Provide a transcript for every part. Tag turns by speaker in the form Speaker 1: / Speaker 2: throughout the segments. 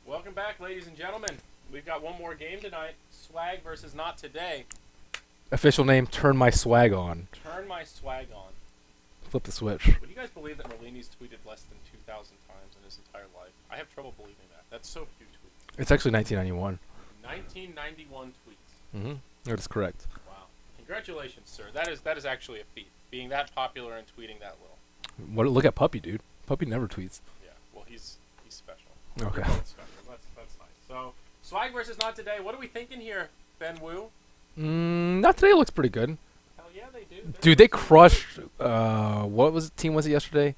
Speaker 1: Welcome back, ladies and gentlemen. We've got one more game tonight. Swag versus Not Today.
Speaker 2: Official name, Turn My Swag On.
Speaker 1: Turn My Swag On.
Speaker 2: Flip the switch.
Speaker 1: Would you guys believe that Merlini's tweeted less than 2,000 times in his entire life? I have trouble believing that. That's so few tweets.
Speaker 2: It's actually 1991.
Speaker 1: 1991 tweets.
Speaker 2: Mm-hmm. That is correct.
Speaker 1: Wow. Congratulations, sir. That is actually a feat. Being that popular and tweeting that little.
Speaker 2: What? Look at Puppy, dude. Puppy never tweets.
Speaker 1: Yeah. Well, he's special.
Speaker 2: Okay.
Speaker 1: That's nice. So, Swag versus Not Today. What are we thinking here, Ben Wu?
Speaker 2: Not Today looks pretty good.
Speaker 1: Hell yeah, they do.
Speaker 2: Dude, they crushed. What team was it yesterday?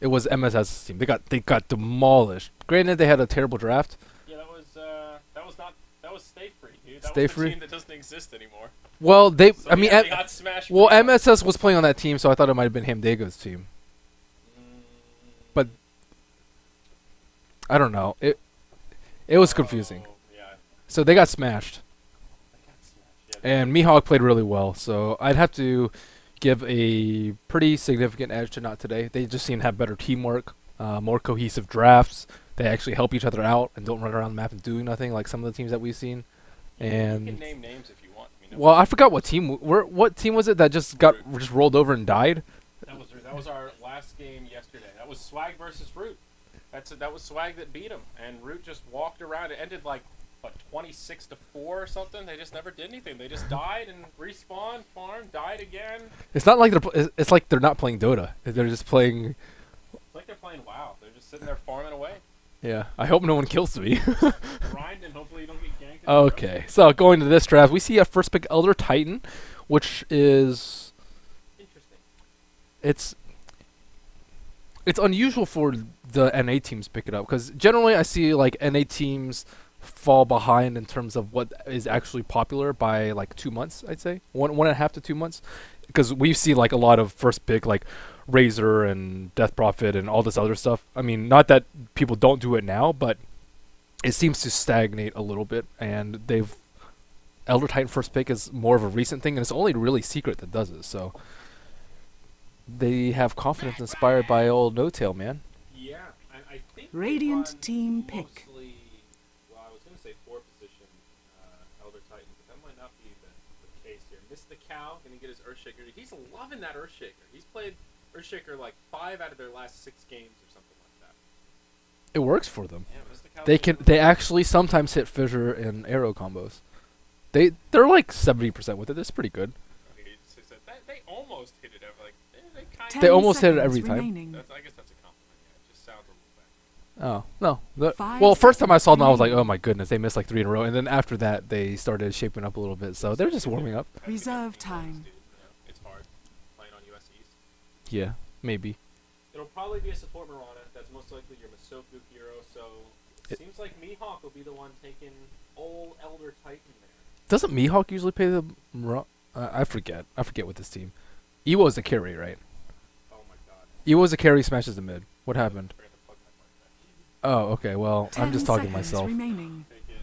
Speaker 2: It was MSS's team. They got demolished. Granted, they had a terrible draft.
Speaker 1: Yeah, that was Stay Free, dude. That
Speaker 2: Stay
Speaker 1: was the
Speaker 2: Free?
Speaker 1: team that doesn't exist anymore.
Speaker 2: Well, they.
Speaker 1: So,
Speaker 2: I mean,
Speaker 1: yeah, they got smashed.
Speaker 2: well, MSS was playing on that team, so I thought it might have been Hamdego's team. But I don't know. It was confusing.
Speaker 1: Yeah.
Speaker 2: So they got smashed.
Speaker 1: Yeah,
Speaker 2: And Mihawk played really well, so I'd have to give a pretty significant edge to Not Today. They just seem to have better teamwork, more cohesive drafts. They actually help each other out and don't run around the map and doing nothing like some of the teams that we've seen. And
Speaker 1: you can name names if you want. I mean,
Speaker 2: well, I forgot what team. What team was it that just rolled over and died?
Speaker 1: That was our last game yesterday. That was Swag versus Root. That was Swag that beat him, and Root just walked around. It ended like 26-4 or something. They just never did anything. They just died and respawned, farmed, died again.
Speaker 2: It's not like it's like they're not playing Dota. They're just playing.
Speaker 1: It's like they're playing WoW. They're just sitting there farming away.
Speaker 2: Yeah, I hope no one kills me.
Speaker 1: Grind and hopefully you don't get ganked.
Speaker 2: Okay, so going to this draft, we see a first pick Elder Titan, which is
Speaker 1: interesting.
Speaker 2: It's unusual for the NA teams to pick it up because generally I see like NA teams fall behind in terms of what is actually popular by like 2 months. I'd say 1.5 to 2 months, because we see like a lot of first pick like Razor and Death Prophet and all this other stuff. I mean, not that people don't do it now, but it seems to stagnate a little bit, and Elder Titan first pick is more of a recent thing, and it's only really Secret that does it. So they have confidence inspired by old No Tail, man.
Speaker 1: Yeah, I think
Speaker 3: Radiant team pick.
Speaker 1: Well, I was going to say 4 position Elder Titan, but that might not be the case here. Missed the cow, going to get his Earthshaker. He's loving that Earthshaker. He's played Earthshaker like 5 out of their last 6 games or something like that.
Speaker 2: It works for them.
Speaker 1: Yeah,
Speaker 2: They actually sometimes hit fissure and arrow combos. They're like 70% with it. That's pretty good.
Speaker 1: They almost hit it every, like they kind
Speaker 2: They
Speaker 1: of.
Speaker 2: almost hit it every time.
Speaker 1: I guess that's a compliment. Yeah, it just sounds a little bad.
Speaker 2: Oh no!
Speaker 3: 5
Speaker 2: Well, first time I saw them, I was like,
Speaker 3: remaining.
Speaker 2: "Oh my goodness!" They missed like 3 in a row, and then after that, they started shaping up a little bit. So they're just warming up.
Speaker 3: Reserve time.
Speaker 1: It's hard playing on US East.
Speaker 2: Yeah, maybe.
Speaker 1: It'll probably be a support Mirana. That's most likely your Masoku hero. So it seems like Mihawk will be the one taking old Elder Titan there.
Speaker 2: Doesn't Mihawk usually pay the? I forget. I forget with this team. Ewo's the carry, right?
Speaker 1: Oh my god.
Speaker 2: Ewo's the carry, smashes the mid. What happened?
Speaker 1: Forgot to plug my mic back.
Speaker 2: Oh, okay. Well, I'm
Speaker 3: 10
Speaker 2: just talking to
Speaker 3: seconds
Speaker 2: myself.
Speaker 3: remaining.
Speaker 1: Take it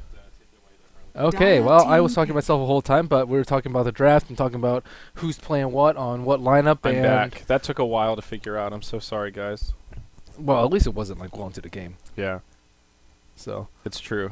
Speaker 1: away there,
Speaker 2: Okay,
Speaker 3: Dire
Speaker 2: well, I
Speaker 3: team
Speaker 2: was talking to
Speaker 3: pick.
Speaker 2: myself the whole time, but we were talking about the draft and talking about who's playing what on what lineup.
Speaker 4: I'm
Speaker 2: and
Speaker 4: back. That took a while to figure out. I'm so sorry, guys.
Speaker 2: Well, at least it wasn't like well into the game.
Speaker 4: Yeah,
Speaker 2: So
Speaker 4: it's true.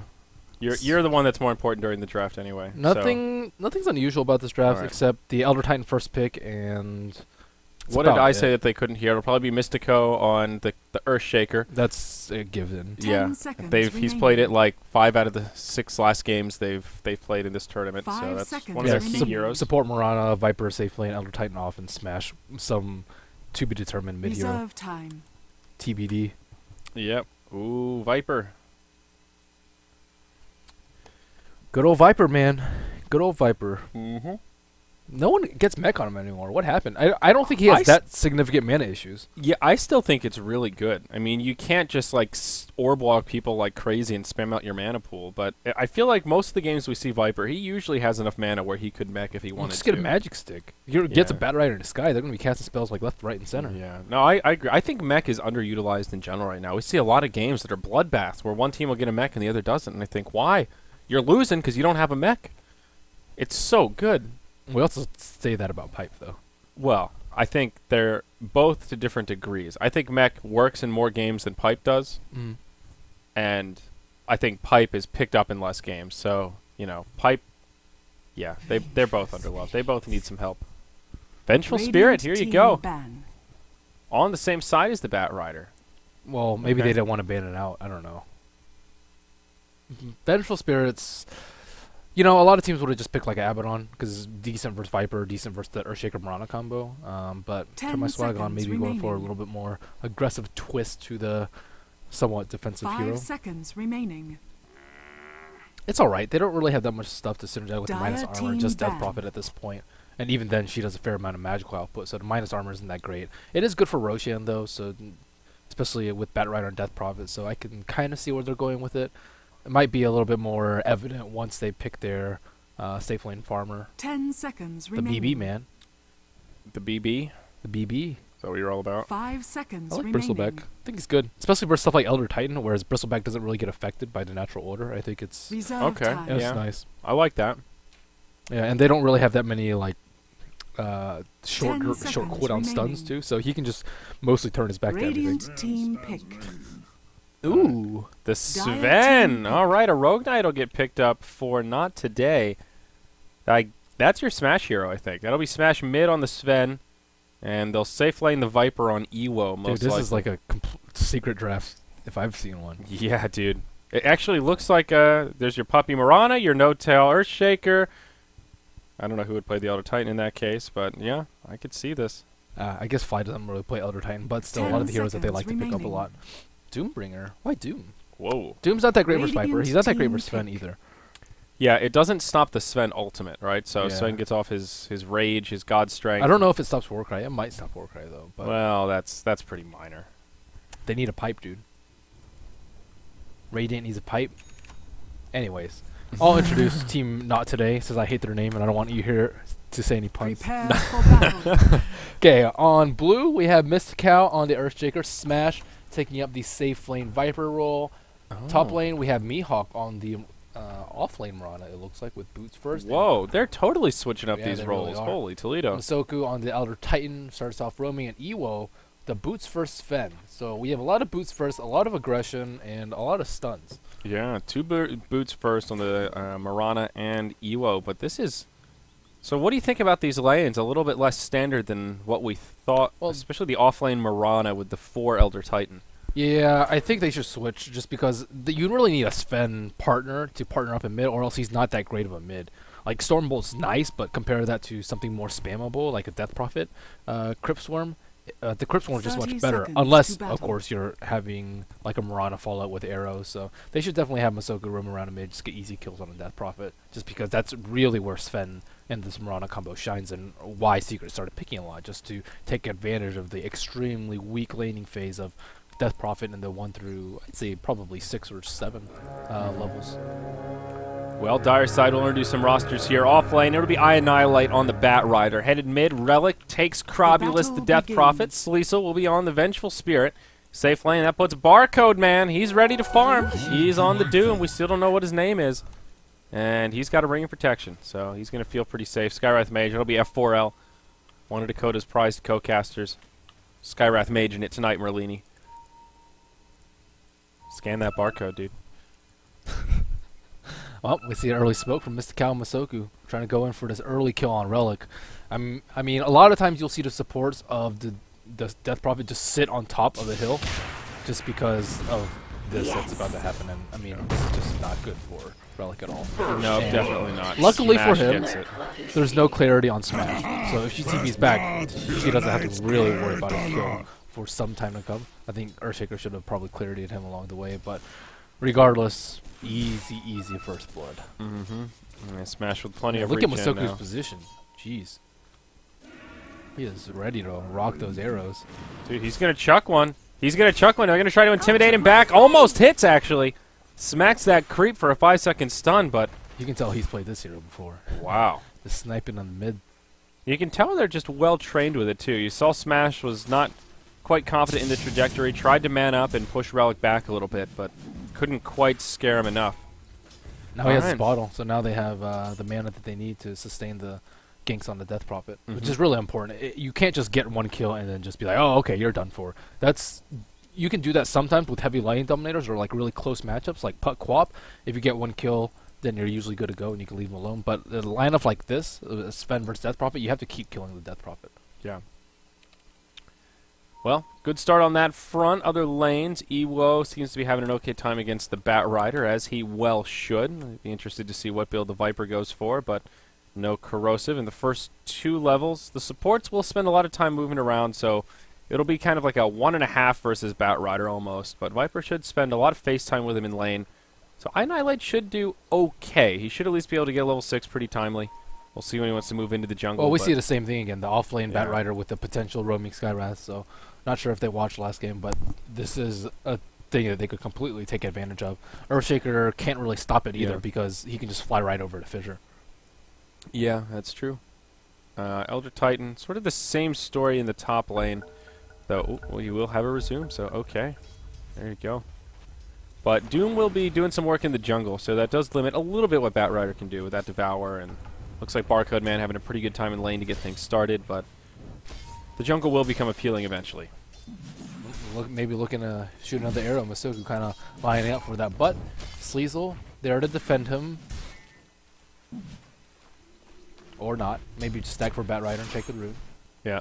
Speaker 4: You're the one that's more important during the draft anyway.
Speaker 2: nothing's unusual about this draft
Speaker 4: Alright.
Speaker 2: except the Elder Titan first pick and. that's
Speaker 4: What did
Speaker 2: about
Speaker 4: I
Speaker 2: it.
Speaker 4: say that they couldn't hear? It'll probably be Mystico on the Earthshaker.
Speaker 2: That's a given.
Speaker 3: 10
Speaker 4: Yeah,
Speaker 3: seconds
Speaker 4: he's played it
Speaker 3: remaining.
Speaker 4: like 5 out of the 6 last games they've played in this tournament. So
Speaker 3: 5
Speaker 4: that's
Speaker 3: seconds
Speaker 4: one of their key
Speaker 3: remaining.
Speaker 4: heroes.
Speaker 2: Support Mirana, Viper safely, and Elder Titan off and smash some to be determined mid hero.
Speaker 3: Reserve time.
Speaker 2: TBD.
Speaker 4: Yep. Ooh, Viper.
Speaker 2: Good old Viper, man. Good old Viper.
Speaker 4: Mm-hmm.
Speaker 2: No one gets mech on him anymore. What happened? I don't think he has that significant mana issues.
Speaker 4: Yeah, I still think it's really good. I mean, you can't just like orb walk people like crazy and spam out your mana pool. But I feel like most of the games we see Viper, he usually has enough mana where he could mech if he wanted to.
Speaker 2: Just get a magic stick. You gets a Bat Rider in the sky. They're going to be casting spells like left, right, and center.
Speaker 4: Yeah. No, I agree. I think mech is underutilized in general right now. We see a lot of games that are bloodbaths where one team will get a mech and the other doesn't. And I think, why? You're losing because you don't have a mech. It's so good.
Speaker 2: We also say that about Pipe, though.
Speaker 4: Well, I think they're both to different degrees. I think mech works in more games than Pipe does.
Speaker 2: Mm.
Speaker 4: And I think Pipe is picked up in less games. So, you know, Pipe, yeah, they're both underloved. They both need some help. Vengeful Spirit, here you go.
Speaker 3: Ban.
Speaker 4: On the same side as the Bat Rider.
Speaker 2: Well, maybe they didn't want to ban it out. I don't know. Vengeful Spirits... You know, a lot of teams would have just picked like Abaddon because it's decent versus Viper, decent versus the Earthshaker Mirana combo. But turn my swag on, maybe going for a little bit more aggressive twist to the somewhat defensive hero.
Speaker 3: 5 seconds remaining.
Speaker 2: It's alright. They don't really have that much stuff to synergize with the minus
Speaker 3: Dire
Speaker 2: armor,
Speaker 3: team
Speaker 2: just Death
Speaker 3: ban.
Speaker 2: Prophet at this point. And even then, she does a fair amount of magical output, so the minus armor isn't that great. It is good for Roshan, though, so especially with Bat Rider and Death Prophet, so I can kind of see where they're going with it. It might be a little bit more evident once they pick their safe lane farmer.
Speaker 3: 10 seconds
Speaker 2: The
Speaker 3: remaining.
Speaker 2: BB, man.
Speaker 4: The BB?
Speaker 2: The BB.
Speaker 4: Is that what you're all about?
Speaker 3: 5 seconds
Speaker 2: I like
Speaker 3: remaining.
Speaker 2: Bristleback. I think he's good. Especially for stuff like Elder Titan, whereas Bristleback doesn't really get affected by the natural order. I think it's
Speaker 3: Reserve
Speaker 4: Okay,
Speaker 3: time.
Speaker 2: it's
Speaker 4: yeah.
Speaker 2: nice.
Speaker 4: I like that.
Speaker 2: Yeah, and they don't really have that many like short
Speaker 3: 10
Speaker 2: short
Speaker 3: seconds
Speaker 2: cooldown stuns
Speaker 3: remaining.
Speaker 2: too, so he can just mostly turn his back to everything.
Speaker 3: Radiant team pick.
Speaker 2: Ooh.
Speaker 4: The
Speaker 3: Dire
Speaker 4: Sven.
Speaker 3: team.
Speaker 4: All right, a Rogue Knight will get picked up for not today. That's your Smash hero, I think. That'll be Smash mid on the Sven, and they'll safe lane the Viper on Ewo, most
Speaker 2: Dude, this
Speaker 4: likely.
Speaker 2: is like a secret draft if I've seen one.
Speaker 4: Yeah, dude. It actually looks like there's your Puppy Mirana, your No-Tail Earthshaker. I don't know who would play the Elder Titan in that case, but yeah, I could see this.
Speaker 2: I guess Fly doesn't really play Elder Titan, but still a
Speaker 3: 10
Speaker 2: lot of the heroes that they like
Speaker 3: seconds
Speaker 2: to pick up a
Speaker 3: remaining.
Speaker 2: lot. Doombringer. Why Doom?
Speaker 4: Whoa.
Speaker 2: Doom's not that great versus Viper.
Speaker 3: Radiant
Speaker 2: He's not that great
Speaker 3: team
Speaker 2: versus Sven
Speaker 3: pick.
Speaker 2: either.
Speaker 4: Yeah, it doesn't stop the Sven ultimate, right? So
Speaker 2: Yeah.
Speaker 4: Sven gets off his rage, his god strength.
Speaker 2: I don't know if it stops Warcry. It might stop Warcry though, but
Speaker 4: Well, that's pretty minor.
Speaker 2: they need a pipe, dude. Radiant needs a pipe. Anyways, I'll introduce Team Not Today, since I hate their name and I don't want you here to say any puns.
Speaker 3: Prepare for battle.
Speaker 2: Okay, on blue we have Mystical on the Earthshaker, Smash taking up the safe lane Viper role. Top lane we have Mihawk on the off lane Mirana, it looks like, with boots first.
Speaker 4: Whoa, they're totally switching up
Speaker 2: Yeah,
Speaker 4: these
Speaker 2: they really
Speaker 4: roles.
Speaker 2: are.
Speaker 4: Holy Toledo.
Speaker 2: Masoku on the Elder Titan starts off roaming, and Ewo, the boots first Sven. So we have a lot of boots first, a lot of aggression, and a lot of stuns.
Speaker 4: Yeah, two boots first on the Mirana and Ewo, but this is... So what do you think about these lanes? A little bit less standard than what we thought,
Speaker 2: Well,
Speaker 4: especially the off-lane Mirana with the 4 Elder Titan.
Speaker 2: Yeah, I think they should switch just because you really need a Sven partner to partner up in mid, or else he's not that great of a mid. Like, Stormbolt's nice, but compare that to something more spammable, like a Death Prophet, Crypt Swarm. The Crypt Swarm is just
Speaker 3: 30
Speaker 2: much better,
Speaker 3: seconds
Speaker 2: unless,
Speaker 3: to
Speaker 2: of
Speaker 3: battle.
Speaker 2: course, you're having like a Mirana fallout with arrows. So they should definitely have Masoku roam around a mid, just get easy kills on a Death Prophet, just because that's really where Sven and this Mirana combo shines, and why Secret started picking a lot, just to take advantage of the extremely weak laning phase of Death Prophet in the 1 through, I'd say, probably 6 or 7 levels.
Speaker 4: Well, Dire Side will introduce some rosters here. Off lane, it'll be Annihilate on the Bat Rider. Headed mid, Relic takes Crobulus, the
Speaker 3: battle
Speaker 4: Death
Speaker 3: begins.
Speaker 4: Prophet. Sleesel will be on the Vengeful Spirit. Safe lane, that puts Barcode Man. He's ready to farm. He's on the Doom. We still don't know what his name is. And he's got a Ring of Protection, so he's going to feel pretty safe. Skywrath Mage, it'll be F4L. One of Dakota's prized co-casters. Skywrath Mage in it tonight, Merlini. Scan that barcode, dude.
Speaker 2: Well, we see an early smoke from Mystical and Masoku, trying to go in for this early kill on Relic. I mean, a lot of times you'll see the supports of the Death Prophet just sit on top of the hill, just because of this that's about to happen. And I mean, this is just not good for Relic at all.
Speaker 4: No,
Speaker 2: And
Speaker 4: definitely not.
Speaker 2: luckily for
Speaker 4: Smash
Speaker 2: him,
Speaker 4: gets it.
Speaker 2: there's no clarity on Smash. So if she TP's back, she doesn't have to really worry about a kill for some time to come. I think Earthshaker should have probably clarityed him along the way, but regardless, easy first blood.
Speaker 4: Mm-hmm. Yeah, Smash with plenty of
Speaker 2: Look at
Speaker 4: regen
Speaker 2: Masoku's
Speaker 4: now.
Speaker 2: position. Jeez. He is ready to rock those arrows.
Speaker 4: Dude, he's going to chuck one. He's going to chuck one. They're going to try to intimidate him back. Almost hits, actually. Smacks that creep for a 5-second stun, but...
Speaker 2: You can tell he's played this hero before.
Speaker 4: Wow.
Speaker 2: Just sniping on the mid.
Speaker 4: You can tell they're just well trained with it, too. You saw Smash was not quite confident in the trajectory, tried to man up and push Relic back a little bit, but couldn't quite scare him enough.
Speaker 2: Now he has his bottle, so now they have the mana that they need to sustain the ganks on the Death Prophet, which is really important. You can't just get one kill and then just be like, oh, okay, you're done for. You can do that sometimes with heavy lighting dominators or like really close matchups like Puck Quap. If you get one kill, then you're usually good to go and you can leave them alone. But a lineup like this, Sven versus Death Prophet, you have to keep killing the Death Prophet.
Speaker 4: Yeah. Well, good start on that front. Other lanes, Ewo seems to be having an okay time against the Bat Rider, as he well should. I'd be interested to see what build the Viper goes for, but no corrosive. In the first 2 levels, the supports will spend a lot of time moving around, so it'll be kind of like a 1.5 versus Bat Rider almost. But Viper should spend a lot of face time with him in lane. So Annihilate should do okay. He should at least be able to get level 6 pretty timely. We'll see when he wants to move into the jungle.
Speaker 2: Well, we see the same thing again, the off-lane Bat
Speaker 4: Yeah.
Speaker 2: Rider with the potential roaming Skywrath, so not sure if they watched last game, but this is a thing that they could completely take advantage of. Earthshaker can't really stop it either because he can just fly right over to Fissure.
Speaker 4: Yeah, that's true. Elder Titan, sort of the same story in the top lane, though. Well, you will have a resume, so okay. There you go. But Doom will be doing some work in the jungle, so that does limit a little bit what Bat Rider can do with that Devour, and looks like Barcode Man having a pretty good time in lane to get things started, but the jungle will become appealing eventually.
Speaker 2: Maybe looking to shoot another arrow. Masoku kind of lining up for that, but Sleazel there to defend him. Or not. Maybe just stack for Bat Rider and take the root.
Speaker 4: Yeah.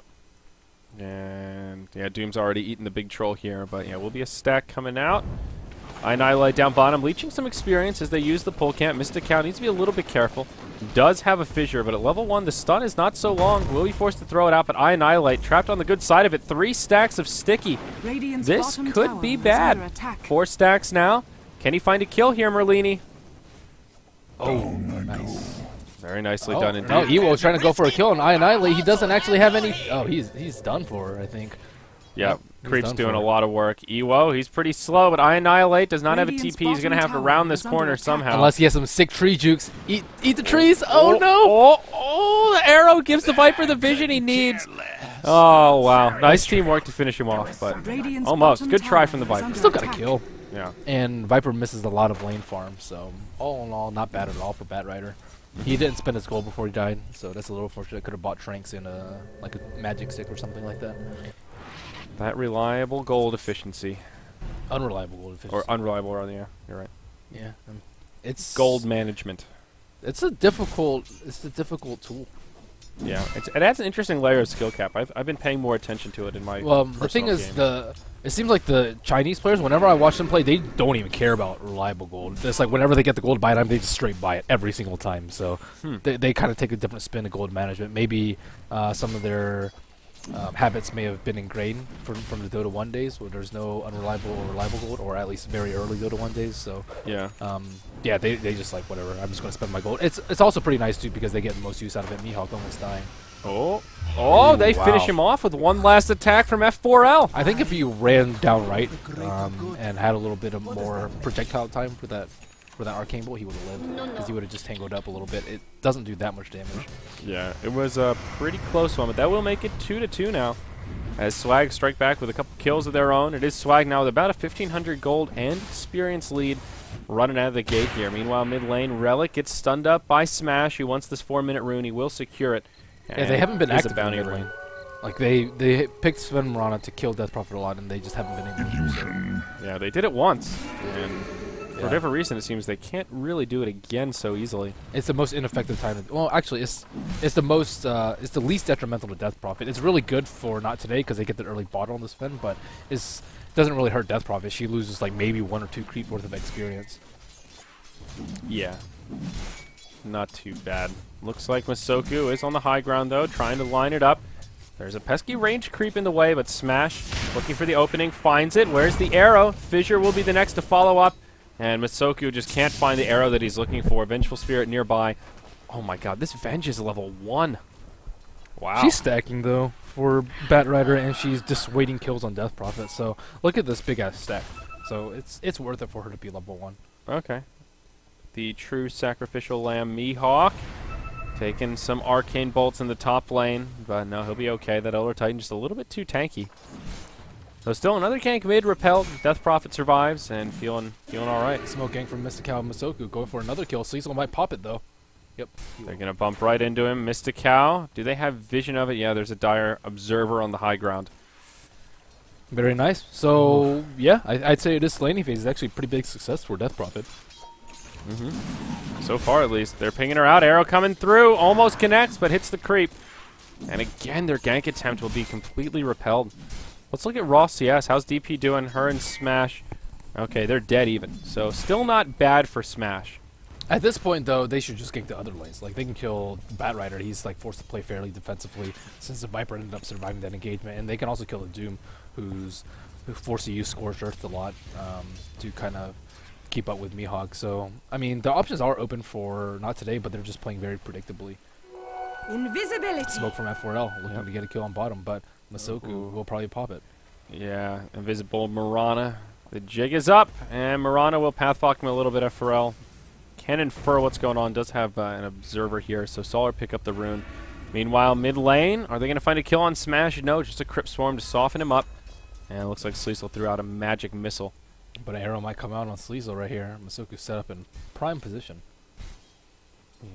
Speaker 4: And yeah, Doom's already eaten the big troll here, but yeah, will be a stack coming out. Annihilate down bottom, leeching some experience as they use the pull camp. Mystic Cow needs to be a little bit careful. Does have a fissure, but at level 1, the stun is not so long. Will be forced to throw it out, but Annihilate trapped on the good side of it. 3 stacks of sticky.
Speaker 3: Radiant's
Speaker 4: This
Speaker 3: bottom
Speaker 4: could
Speaker 3: tower
Speaker 4: be
Speaker 3: is
Speaker 4: bad.
Speaker 3: under attack.
Speaker 4: 4 stacks now. Can he find a kill here, Merlini?
Speaker 2: Oh, nice.
Speaker 4: Very nicely done indeed.
Speaker 2: No, Ewo's trying to go for a kill, and Annihilate, he doesn't actually have any... Oh, he's done for, I think.
Speaker 4: Yeah,
Speaker 2: He's
Speaker 4: Creep's
Speaker 2: done
Speaker 4: doing
Speaker 2: for
Speaker 4: a
Speaker 2: it.
Speaker 4: lot of work. Ewo, he's pretty slow, but Annihilate does not have a
Speaker 3: Radiant's
Speaker 4: TP. He's going to have to
Speaker 3: bottom
Speaker 4: round
Speaker 3: tower
Speaker 4: this
Speaker 3: is under
Speaker 4: corner
Speaker 3: attack.
Speaker 4: somehow.
Speaker 2: Unless he has some sick tree jukes. Eat the trees! Oh, no!
Speaker 4: Oh, the arrow gives the Viper the vision he needs. Oh, wow. Nice teamwork to finish him off, but
Speaker 3: Radiant's
Speaker 4: almost.
Speaker 3: bottom
Speaker 4: Good try
Speaker 3: tower
Speaker 4: from the
Speaker 3: is
Speaker 4: Viper.
Speaker 3: under
Speaker 2: Still got a
Speaker 3: attack.
Speaker 2: kill.
Speaker 4: Yeah.
Speaker 2: And Viper misses a lot of lane farm, so all in all, not bad at all for Bat Rider. He didn't spend his gold before he died, so that's a little fortunate. Could have bought Tranks in like a magic stick or something like that.
Speaker 4: That reliable gold efficiency.
Speaker 2: Unreliable gold efficiency.
Speaker 4: Or unreliable, rather, yeah. You're right.
Speaker 2: Yeah, it's
Speaker 4: Gold management.
Speaker 2: It's a difficult tool.
Speaker 4: Yeah, it adds an interesting layer of skill cap. I've been paying more attention to it in my
Speaker 2: Well, the thing
Speaker 4: personal
Speaker 2: is,
Speaker 4: game.
Speaker 2: it seems like the Chinese players, whenever I watch them play, they don't even care about reliable gold. It's like whenever they get the gold buy time, they just straight buy it every single time. So they kind of take a different spin of gold management. Maybe some of their habits may have been ingrained from the Dota 1 days, where there's no unreliable or reliable gold, or at least very early Dota 1 days. So
Speaker 4: yeah.
Speaker 2: yeah, they just like, whatever, I'm just going to spend my gold. It's also pretty nice, too, because they get the most use out of it. Mihawk almost dying.
Speaker 4: Oh, they
Speaker 2: wow.
Speaker 4: finish him off with one last attack from F4L.
Speaker 2: I think if he ran down right and had a little bit of more projectile time for that arcane bolt, he would have lived, because he would have just tangled up a little bit. It doesn't do that much damage.
Speaker 4: Yeah, it was a pretty close one, but that will make it 2-2 now. As Swag strike back with a couple kills of their own. It is Swag now with about a 1,500 gold and experience lead running out of the gate here. Meanwhile, mid lane, Relic gets stunned up by Smash. He wants this 4-minute rune. He will secure it.
Speaker 2: Yeah, they haven't been
Speaker 4: It is
Speaker 2: active
Speaker 4: a bounty
Speaker 2: in mid
Speaker 4: rune.
Speaker 2: lane. Like, they picked Sven Marana to kill Death Prophet a lot, and they just haven't been able to do so.
Speaker 4: Yeah, they did it once, and for
Speaker 2: Yeah.
Speaker 4: whatever reason, it seems they can't really do it again so easily.
Speaker 2: It's the most ineffective time. Well, actually, it's the least detrimental to Death Prophet. It's really good for not today because they get the early bottle on the Sven, but it doesn't really hurt Death Prophet. She loses like maybe 1 or 2 creep worth of experience.
Speaker 4: Yeah. Not too bad. Looks like Masoku is on the high ground, though, trying to line it up. There's a pesky range creep in the way, but Smash, looking for the opening, finds it. Where's the arrow? Fissure will be the next to follow up, and Masoku just can't find the arrow that he's looking for. Vengeful Spirit nearby. Oh my god, this Venge is level 1. Wow.
Speaker 2: She's stacking though for Bat Rider, and she's dissuading kills on Death Prophet. So look at this big ass stack. So it's worth it for her to be level 1.
Speaker 4: Okay. The true sacrificial lamb Mihawk taking some arcane bolts in the top lane, but no, he'll be okay. That Elder Titan just a little bit too tanky. So still another gank mid repelled. Death Prophet survives and feeling all right.
Speaker 2: Smoke gank from Mystical and Masoku going for another kill. Cecil might pop it though. Yep.
Speaker 4: They're gonna bump right into him. Mystical. Do they have vision of it? Yeah, there's a dire observer on the high ground.
Speaker 2: Very nice. So yeah, I'd say this laning phase is actually a pretty big success for Death Prophet.
Speaker 4: So far, at least. They're pinging her out. Arrow coming through. Almost connects, but hits the creep. And again, their gank attempt will be completely repelled. Let's look at Raw CS. How's DP doing? Her and Smash. Okay, they're dead even. So still not bad for Smash.
Speaker 2: At this point, though, they should just gank the other lanes. Like, they can kill Bat Rider. He's, like, forced to play fairly defensively since the Viper ended up surviving that engagement. And they can also kill the Doom, who's forced to use Scorched Earth a lot to kind of keep up with Mihawk. So, I mean, the options are open for not today, but they're just playing very predictably.
Speaker 3: Invisibility.
Speaker 2: Smoke from F4L looking to get a kill on bottom, but Masoku will probably pop it.
Speaker 4: Yeah, invisible Mirana. The jig is up, and Mirana will pathwalk him a little bit. F4L can infer what's going on. Does have an observer here, so Solar pick up the rune. Meanwhile, mid lane, are they going to find a kill on Smash? No, just a Crypt Swarm to soften him up. And it looks like Sleesel threw out a magic missile.
Speaker 2: But an arrow might come out on Sleesel right here. Masoku set up in prime position.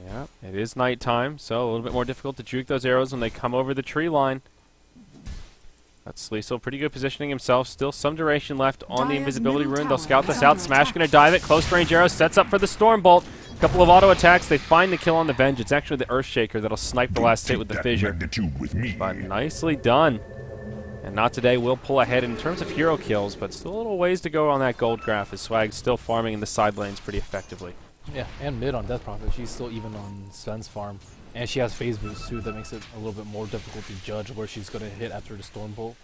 Speaker 4: Yeah, it is nighttime, so a little bit more difficult to juke those arrows when they come over the tree line. That's Sleesel, pretty good positioning himself. Still some duration left on the invisibility rune. They'll scout this out. Smash going to dive it. Close range arrow sets up for the Storm Bolt. A couple of auto attacks. They find the kill on the Venge. It's actually the Earthshaker that'll snipe the last hit with the fissure. But nicely done. And Not Today will pull ahead in terms of hero kills, but still a little ways to go on that gold graph as Swag's still farming in the side lanes pretty effectively.
Speaker 2: Yeah, and mid on Death Prophet. She's still even on Sven's farm. And she has phase boost too, that makes it a little bit more difficult to judge where she's going to hit after the Storm Bolt.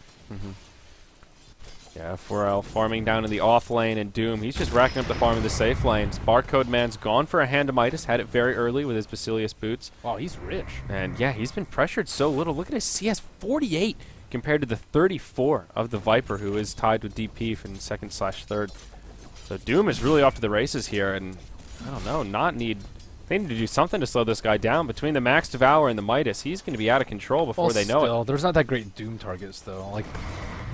Speaker 4: Yeah, 4L farming down in the off lane, and Doom, he's just racking up the farm in the safe lanes. Barcode Man's gone for a hand of Midas, had it very early with his Basilius boots.
Speaker 2: Wow, he's rich.
Speaker 4: And yeah, he's been pressured so little. Look at his CS 48 compared to the 34 of the Viper, who is tied with DP from second/third. So Doom is really off to the races here, and I don't know, they need to do something to slow this guy down. Between the Max Devour and the Midas, he's going to be out of control before they know it.
Speaker 2: There's not that great Doom targets, though. Like,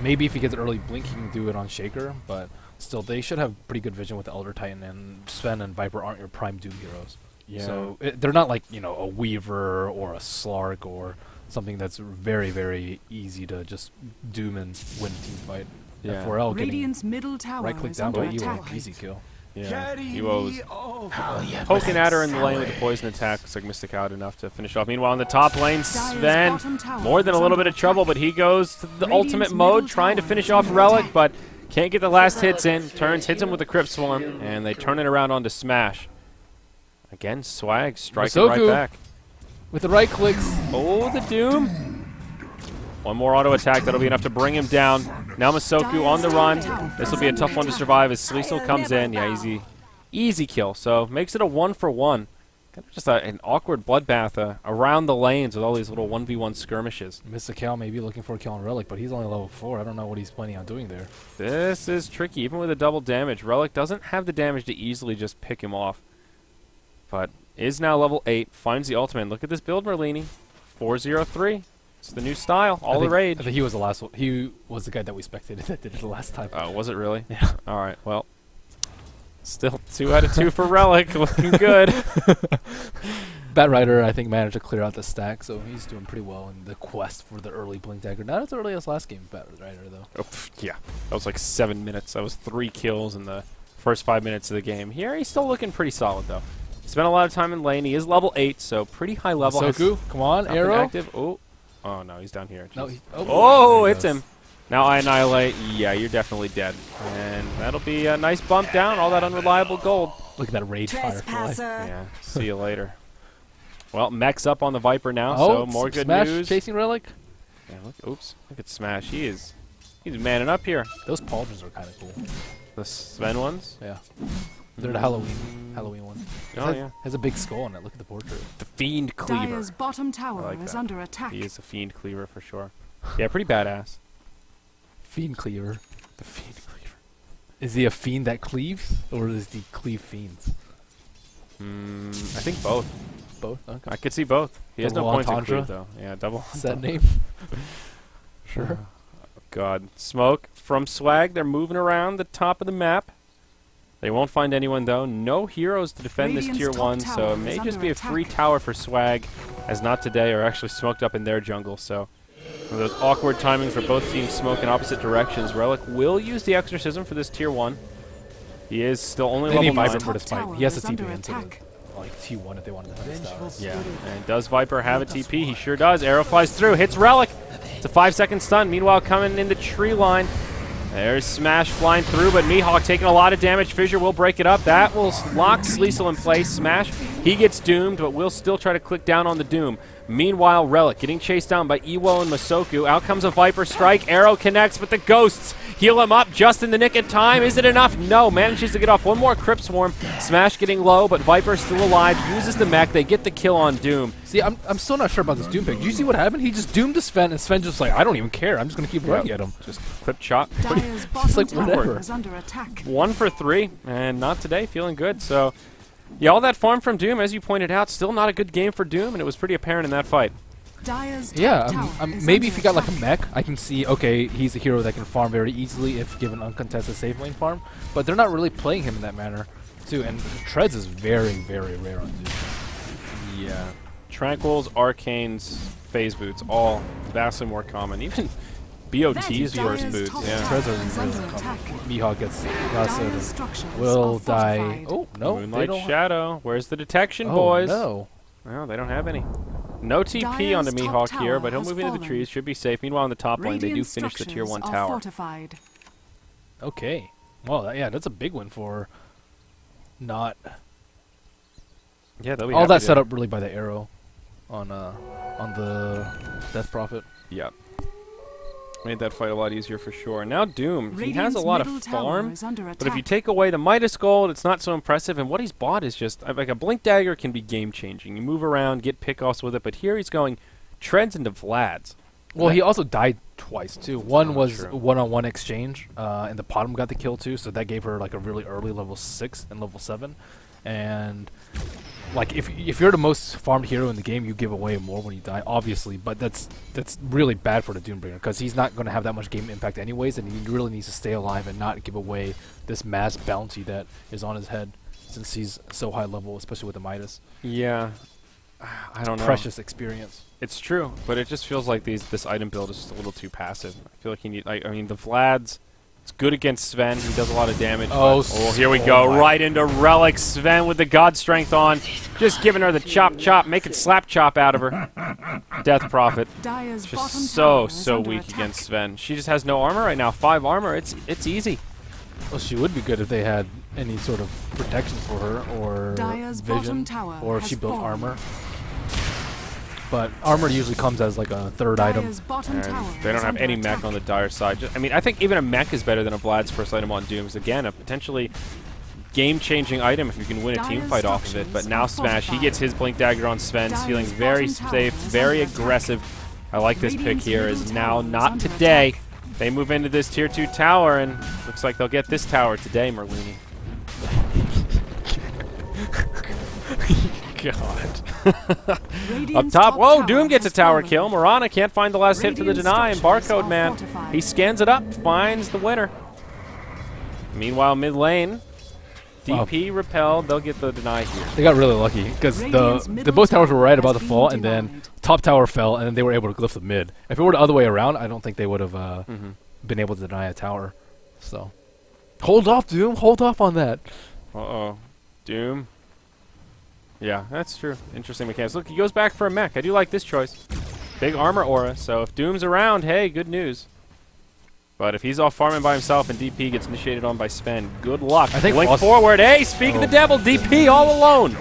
Speaker 2: maybe if he gets early blink, he can do it on Shaker, but still, they should have pretty good vision with the Elder Titan, and Sven and Viper aren't your prime Doom heroes.
Speaker 4: Yeah.
Speaker 2: So they're not like, you know, a Weaver or a Slark or something that's very, very easy to just Doom and win a team fight.
Speaker 4: Yeah.
Speaker 2: 4L getting
Speaker 3: Radiant's middle tower
Speaker 2: right-click
Speaker 3: is
Speaker 2: down
Speaker 3: under
Speaker 2: by
Speaker 3: attack.
Speaker 2: Ewo, easy kill.
Speaker 4: Yeah, Ewo's poking at her in the lane with the poison attack. Looks like Mystic out enough to finish off. Meanwhile, in the top lane, Sven, more than a little bit of trouble, but he goes to the ultimate mode, trying to finish off Relic, but can't get the last hits in. Turns, hits him with the Crypt Swarm, and they turn it around onto Smash. Again, Swag striking right back.
Speaker 2: With the right clicks.
Speaker 4: Oh, the Doom. One more auto attack, that'll be enough to bring him down. Now Masoku on the run. This will be a tough one to survive as Sleesel comes in. Yeah, easy kill. So makes it a 1-for-1. Kind of just an awkward bloodbath around the lanes with all these little 1v1 skirmishes.
Speaker 2: Mystical may be looking for a kill on Relic, but he's only level 4. I don't know what he's planning on doing there.
Speaker 4: This is tricky, even with a double damage. Relic doesn't have the damage to easily just pick him off. But is now level 8, finds the ultimate. Look at this build, Merlini. 4-0-3. It's the new style, all the rage.
Speaker 2: I think he was the last one. He was the guy that we spectated that did it the last time.
Speaker 4: Oh, was it really?
Speaker 2: Yeah.
Speaker 4: All right, well, still 2 out of 2 for Relic, looking good.
Speaker 2: Bat Rider, I think, managed to clear out the stack, so he's doing pretty well in the quest for the early Blink Dagger. Not as early as last game, Bat Rider, though.
Speaker 4: Oh, yeah, that was like 7 minutes. That was 3 kills in the first 5 minutes of the game. Here, he's still looking pretty solid, though. Spent a lot of time in lane. He is level 8, so pretty high level.
Speaker 2: Soku, come on, arrow.
Speaker 4: Active. Oh, no, he's down here.
Speaker 2: No,
Speaker 4: oh, hits him. Now I annihilate. Yeah, you're definitely dead. And that'll be a nice bump down, all that unreliable gold.
Speaker 2: Look at that rage firefly.
Speaker 4: Yeah, see you later. Well, Mech's up on the Viper now,
Speaker 2: Oh,
Speaker 4: so more good
Speaker 2: Smash
Speaker 4: news.
Speaker 2: chasing Relic.
Speaker 4: Yeah, oops, look at Smash. He's manning up here.
Speaker 2: Those pauldrons are kind of cool.
Speaker 4: The Sven ones?
Speaker 2: Yeah. They're the Halloween ones.
Speaker 4: Oh, yeah.
Speaker 2: Has a big skull on it. Look at the portrait.
Speaker 4: The Fiend Cleaver.
Speaker 3: Dyer's bottom
Speaker 4: I
Speaker 3: tower
Speaker 4: like
Speaker 3: is
Speaker 4: that.
Speaker 3: under attack.
Speaker 4: He is a Fiend Cleaver for sure. Yeah, pretty badass.
Speaker 2: Fiend cleaver.
Speaker 4: The Fiend Cleaver.
Speaker 2: Is he a fiend that cleaves, or does he cleave fiends?
Speaker 4: I think both.
Speaker 2: Both. Okay.
Speaker 4: I could see both. He has no
Speaker 2: Double
Speaker 4: points in
Speaker 2: entendre?
Speaker 4: cleave, though. Yeah, double.
Speaker 2: Set name. Sure.
Speaker 4: God. Smoke from Swag. They're moving around the top of the map. They won't find anyone, though. No heroes to defend this
Speaker 3: Radiant's
Speaker 4: tier
Speaker 3: top
Speaker 4: 1, so
Speaker 3: tower
Speaker 4: it may
Speaker 3: is
Speaker 4: just
Speaker 3: under
Speaker 4: be a
Speaker 3: attack.
Speaker 4: free tower for Swag, as not today are actually smoked up in their jungle. So one of those awkward timings where both teams smoke in opposite directions. Relic will use the Exorcism for this tier 1. He is still only
Speaker 2: They need
Speaker 4: level 9.
Speaker 2: Viper for this
Speaker 3: Top
Speaker 2: fight. He has to
Speaker 3: tower is
Speaker 2: TP
Speaker 3: under
Speaker 2: into the,
Speaker 3: attack.
Speaker 2: like T1 if they want to defend his towers.
Speaker 4: Yeah, and does Viper have a TP? He sure does. Arrow flies through, hits Relic. It's a 5-second stun. Meanwhile, coming in the tree line, there's Smash flying through, but Mihawk taking a lot of damage. Fissure will break it up. That will lock Sleesel in place. Smash, he gets doomed, but we'll still try to click down on the doom. Meanwhile, Relic getting chased down by Iwo and Masoku. Out comes a Viper strike. Arrow connects, but the ghosts heal him up just in the nick of time. Is it enough? No. Manages to get off one more Crypt Swarm. Smash getting low, but Viper still alive. Uses the mech. They get the kill on Doom.
Speaker 2: See, I'm still not sure about this Doom pick. Did you see what happened? He just doomed to Sven, and Sven just like, I don't even care. I'm just going to keep running at him.
Speaker 4: Just clip shot.
Speaker 3: Dyer's bottom
Speaker 2: like
Speaker 3: tower
Speaker 2: whatever.
Speaker 3: is under attack.
Speaker 4: 1 for 3, and not today. Feeling good. So, yeah, all that farm from Doom, as you pointed out, still not a good game for Doom, and it was pretty apparent in that fight.
Speaker 3: Dyer's top
Speaker 2: Yeah,
Speaker 3: tower is
Speaker 2: maybe
Speaker 3: under
Speaker 2: if you got like a
Speaker 3: attack.
Speaker 2: mech, I can see, okay, he's a hero that can farm very easily if given uncontested safe lane farm, but they're not really playing him in that manner, too, and Treads is very, very rare on Doom.
Speaker 4: Yeah. Tranquils, Arcanes, Phase Boots, all vastly more common. Even BOT's
Speaker 3: Dyer's
Speaker 4: first boots,
Speaker 3: top
Speaker 4: yeah.
Speaker 3: tower
Speaker 2: Treads are
Speaker 3: is
Speaker 2: really
Speaker 3: under
Speaker 2: common.
Speaker 3: attack.
Speaker 2: Mihawk gets
Speaker 3: Dyer's
Speaker 2: Rasa,
Speaker 3: structures
Speaker 2: will
Speaker 3: are
Speaker 2: die.
Speaker 3: fortified.
Speaker 2: Oh, no, they
Speaker 4: Moonlight
Speaker 2: don't.
Speaker 4: Shadow. Where's the detection,
Speaker 2: Oh,
Speaker 4: boys?
Speaker 2: no.
Speaker 4: Well, they don't have any. No TP
Speaker 3: Dyer's
Speaker 4: onto
Speaker 3: top
Speaker 4: Mihawk here,
Speaker 3: tower
Speaker 4: but he'll
Speaker 3: has
Speaker 4: move into the
Speaker 3: fallen.
Speaker 4: trees. Should be safe. Meanwhile, in the top lane, they do
Speaker 3: Radiant
Speaker 4: finish the tier 1
Speaker 3: structures are
Speaker 4: tower.
Speaker 3: fortified.
Speaker 2: Okay. Well, yeah, that's a big win for not
Speaker 4: Yeah, they'll be
Speaker 2: all
Speaker 4: happy
Speaker 2: that
Speaker 4: to-
Speaker 2: set up really by the arrow on the Death Prophet.
Speaker 4: Yeah. Made that fight a lot easier for sure. Now Doom, he has
Speaker 3: Radiant's
Speaker 4: a lot
Speaker 3: middle
Speaker 4: of
Speaker 3: tower
Speaker 4: farm,
Speaker 3: is under
Speaker 4: but if you
Speaker 3: attack.
Speaker 4: take away the Midas Gold, it's not so impressive, and what he's bought is just, like a Blink Dagger can be game-changing. You move around, get pickoffs with it, but here he's going Treads into Vlad's.
Speaker 2: Well, he also died twice too. One
Speaker 4: Oh,
Speaker 2: was
Speaker 4: true.
Speaker 2: one-on-one exchange, and the bottom got the kill too, so that gave her like a really early level 6 and level 7. And like if you're the most farmed hero in the game, you give away more when you die, obviously. But that's really bad for the Doombringer because he's not going to have that much game impact anyways, and he really needs to stay alive and not give away this mass bounty that is on his head since he's so high level, especially with the Midas.
Speaker 4: Yeah. I don't know.
Speaker 2: Precious experience.
Speaker 4: It's true, but it just feels like this item build is just a little too passive. I feel like he need. I mean, the Vlad's. It's good against Sven. He does a lot of damage.
Speaker 2: Oh,
Speaker 4: but- here we go.
Speaker 2: my.
Speaker 4: Right into Relic. Sven with the God Strength on. Just giving her the chop, making slap chop out of her. Death Prophet.
Speaker 3: Dyer's
Speaker 4: Just
Speaker 3: bottom
Speaker 4: so
Speaker 3: tower is under
Speaker 4: weak
Speaker 3: attack.
Speaker 4: against Sven. She just has no armor right now. 5 armor. It's easy.
Speaker 2: Well, she would be good if they had any sort of protection for her, or
Speaker 3: Dyer's
Speaker 2: vision,
Speaker 3: bottom tower
Speaker 2: or if
Speaker 3: has
Speaker 2: she built
Speaker 3: fallen.
Speaker 2: armor. But armor usually comes as like a third item.
Speaker 3: Dyer's bottom
Speaker 4: And
Speaker 3: tower
Speaker 4: they don't
Speaker 3: is
Speaker 4: have
Speaker 3: under
Speaker 4: any
Speaker 3: attack.
Speaker 4: mech on the dire side. I mean, I think even a mech is better than a Vlad's first item on Doom. 'Cause again, a potentially game-changing item if you can win a team
Speaker 3: Dyer's
Speaker 4: fight off of it. But
Speaker 3: structures
Speaker 4: now
Speaker 3: are
Speaker 4: Smash, he
Speaker 3: fortified.
Speaker 4: gets his Blink Dagger on Sven.
Speaker 3: Dyer's
Speaker 4: Feeling very
Speaker 3: bottom tower
Speaker 4: safe,
Speaker 3: is
Speaker 4: very
Speaker 3: under attack.
Speaker 4: aggressive. I like this pick
Speaker 3: Radiant's
Speaker 4: here.
Speaker 3: middle
Speaker 4: Is now
Speaker 3: tower is
Speaker 4: not
Speaker 3: under
Speaker 4: today.
Speaker 3: attack.
Speaker 4: They move into this tier 2 tower, and looks like they'll get this tower today, Merlini.
Speaker 2: God.
Speaker 4: Up
Speaker 3: Radiant's
Speaker 4: top, whoa,
Speaker 3: tower
Speaker 4: Doom gets a
Speaker 3: has
Speaker 4: tower
Speaker 3: fallen.
Speaker 4: kill. Morana can't find the last hit for the
Speaker 3: Radiant
Speaker 4: deny, and
Speaker 3: structures
Speaker 4: Barcode
Speaker 3: are
Speaker 4: Man,
Speaker 3: fortified.
Speaker 4: he scans it up, finds the winner. Meanwhile, mid lane,
Speaker 2: Wow.
Speaker 4: DP repelled, they'll get the deny here.
Speaker 2: They got really lucky because
Speaker 3: Radiant's
Speaker 2: the
Speaker 3: middle
Speaker 2: both towers were right
Speaker 3: tower
Speaker 2: about to
Speaker 3: has
Speaker 2: fall,
Speaker 3: been
Speaker 2: and then
Speaker 3: denied.
Speaker 2: top tower fell, and then they were able to glyph the mid. If it were the other way around, I don't think they would have been able to deny a tower. So, hold off, Doom. Hold off on that.
Speaker 4: Uh-oh. Doom. Yeah, that's true. Interesting mechanics. Look, he goes back for a mech. I do like this choice. Big armor aura, so if Doom's around, hey, good news. But if he's off farming by himself and DP gets initiated on by Sven, good luck.
Speaker 2: I think
Speaker 4: Blink
Speaker 2: Frost-
Speaker 4: forward. Hey, speak of the devil, DP all alone.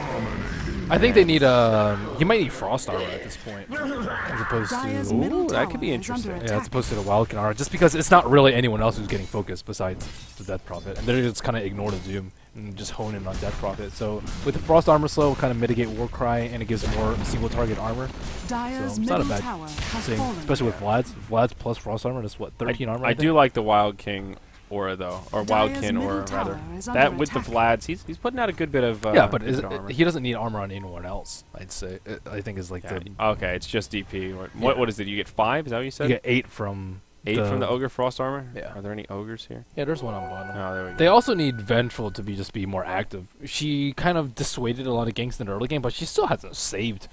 Speaker 2: I think they need he might need Frost Armor at this point, as opposed
Speaker 3: Dire's
Speaker 2: to
Speaker 3: middle
Speaker 4: that
Speaker 3: tower
Speaker 4: could be
Speaker 3: is
Speaker 4: interesting.
Speaker 3: under
Speaker 2: yeah, as
Speaker 3: attack.
Speaker 2: opposed to the Wildkin Armor, just because it's not really anyone else who's getting focused besides the Death Prophet, and they're just kind of ignore the Doom and just hone in on Death Prophet. So with the Frost Armor slow, kind of mitigate Warcry, and it gives more single target armor.
Speaker 3: Dire's
Speaker 2: So it's not a
Speaker 3: middle
Speaker 2: bad
Speaker 3: tower has
Speaker 2: thing,
Speaker 3: fallen.
Speaker 2: especially with Vlad's plus Frost Armor. That's what 13 armor.
Speaker 4: I
Speaker 2: think?
Speaker 4: do like the Wild King aura though, or
Speaker 3: Dire's
Speaker 4: Wildkin
Speaker 3: middle
Speaker 4: aura
Speaker 3: tower
Speaker 4: rather.
Speaker 3: is under
Speaker 4: That with the
Speaker 3: attack.
Speaker 4: Vlads, he's putting out a good bit of
Speaker 2: Yeah, but
Speaker 4: good bit of armor.
Speaker 2: he doesn't need armor on anyone else. I'd say. I think is like
Speaker 4: Yeah,
Speaker 2: the
Speaker 4: okay, it's just DP. What
Speaker 2: Yeah.
Speaker 4: what is it? You get 5? Is that what you
Speaker 2: you
Speaker 4: said?
Speaker 2: get 8 from
Speaker 4: 8 from the Ogre Frost Armor?
Speaker 2: Yeah.
Speaker 4: Are there any ogres here?
Speaker 2: Yeah, there's one on bottom.
Speaker 4: Oh, there we go.
Speaker 2: They also need Vengeful to just be more active. She kind of dissuaded a lot of ganks in the early game, but she still hasn't saved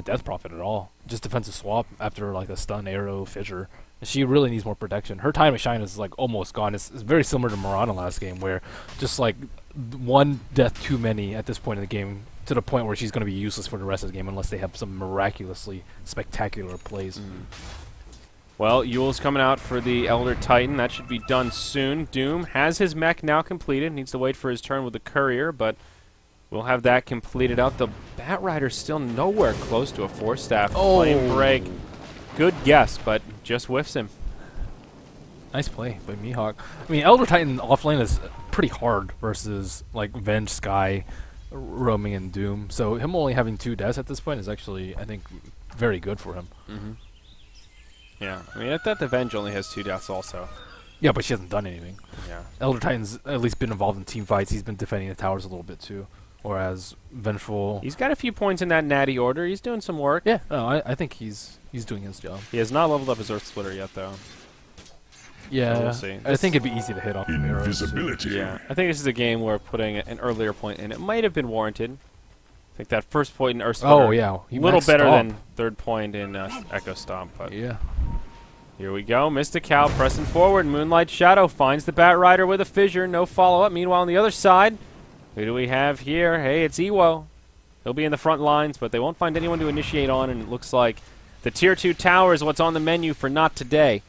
Speaker 2: Death Prophet at all. Just defensive swap after like a stun arrow fissure. She really needs more protection. Her time of shine is like almost gone. It's very similar to Mirana last game, where just like one death too many at this point in the game, to the point where she's going to be useless for the rest of the game unless they have some miraculously spectacular plays.
Speaker 4: Well, Yule's coming out for the Elder Titan. That should be done soon. Doom has his mech now completed. Needs to wait for his turn with the Courier, but we'll have that completed out. The Bat Rider's still nowhere close to a 4-staff. Flame break. Good guess, but just whiffs him.
Speaker 2: Nice play by Mihawk. I mean, Elder Titan offlane is pretty hard versus like Venge, Sky, roaming, and Doom. So him only having 2 deaths at this point is actually, I think, very good for him.
Speaker 4: Yeah, I mean, I thought the Venge only has 2 deaths also.
Speaker 2: Yeah, but she hasn't done anything.
Speaker 4: Yeah.
Speaker 2: Elder Titan's at least been involved in team fights. He's been defending the towers a little bit too. Whereas Vengeful,
Speaker 4: He's got a few points in that natty order. He's doing some work.
Speaker 2: yeah, no, I think he's doing his job.
Speaker 4: He has not leveled up his Earth Splitter yet, though.
Speaker 2: Yeah,
Speaker 4: we'll see.
Speaker 2: I think it'd be easy to hit off from arrows. too.
Speaker 5: Invisibility.
Speaker 4: Yeah, I think this is a game where putting an earlier point in, it might have been warranted. I think that first point in Earth Splitter,
Speaker 2: Oh yeah,
Speaker 4: a little
Speaker 2: maxed
Speaker 4: better
Speaker 2: up.
Speaker 4: than third point in Echo Stomp. But
Speaker 2: Yeah.
Speaker 4: here we go. Mystical pressing forward. Moonlight Shadow finds the Bat Rider with a fissure. No follow-up. Meanwhile, on the other side, who do we have here? Hey, it's Ewo. He'll be in the front lines, but they won't find anyone to initiate on, and it looks like the Tier 2 tower is what's on the menu for not today.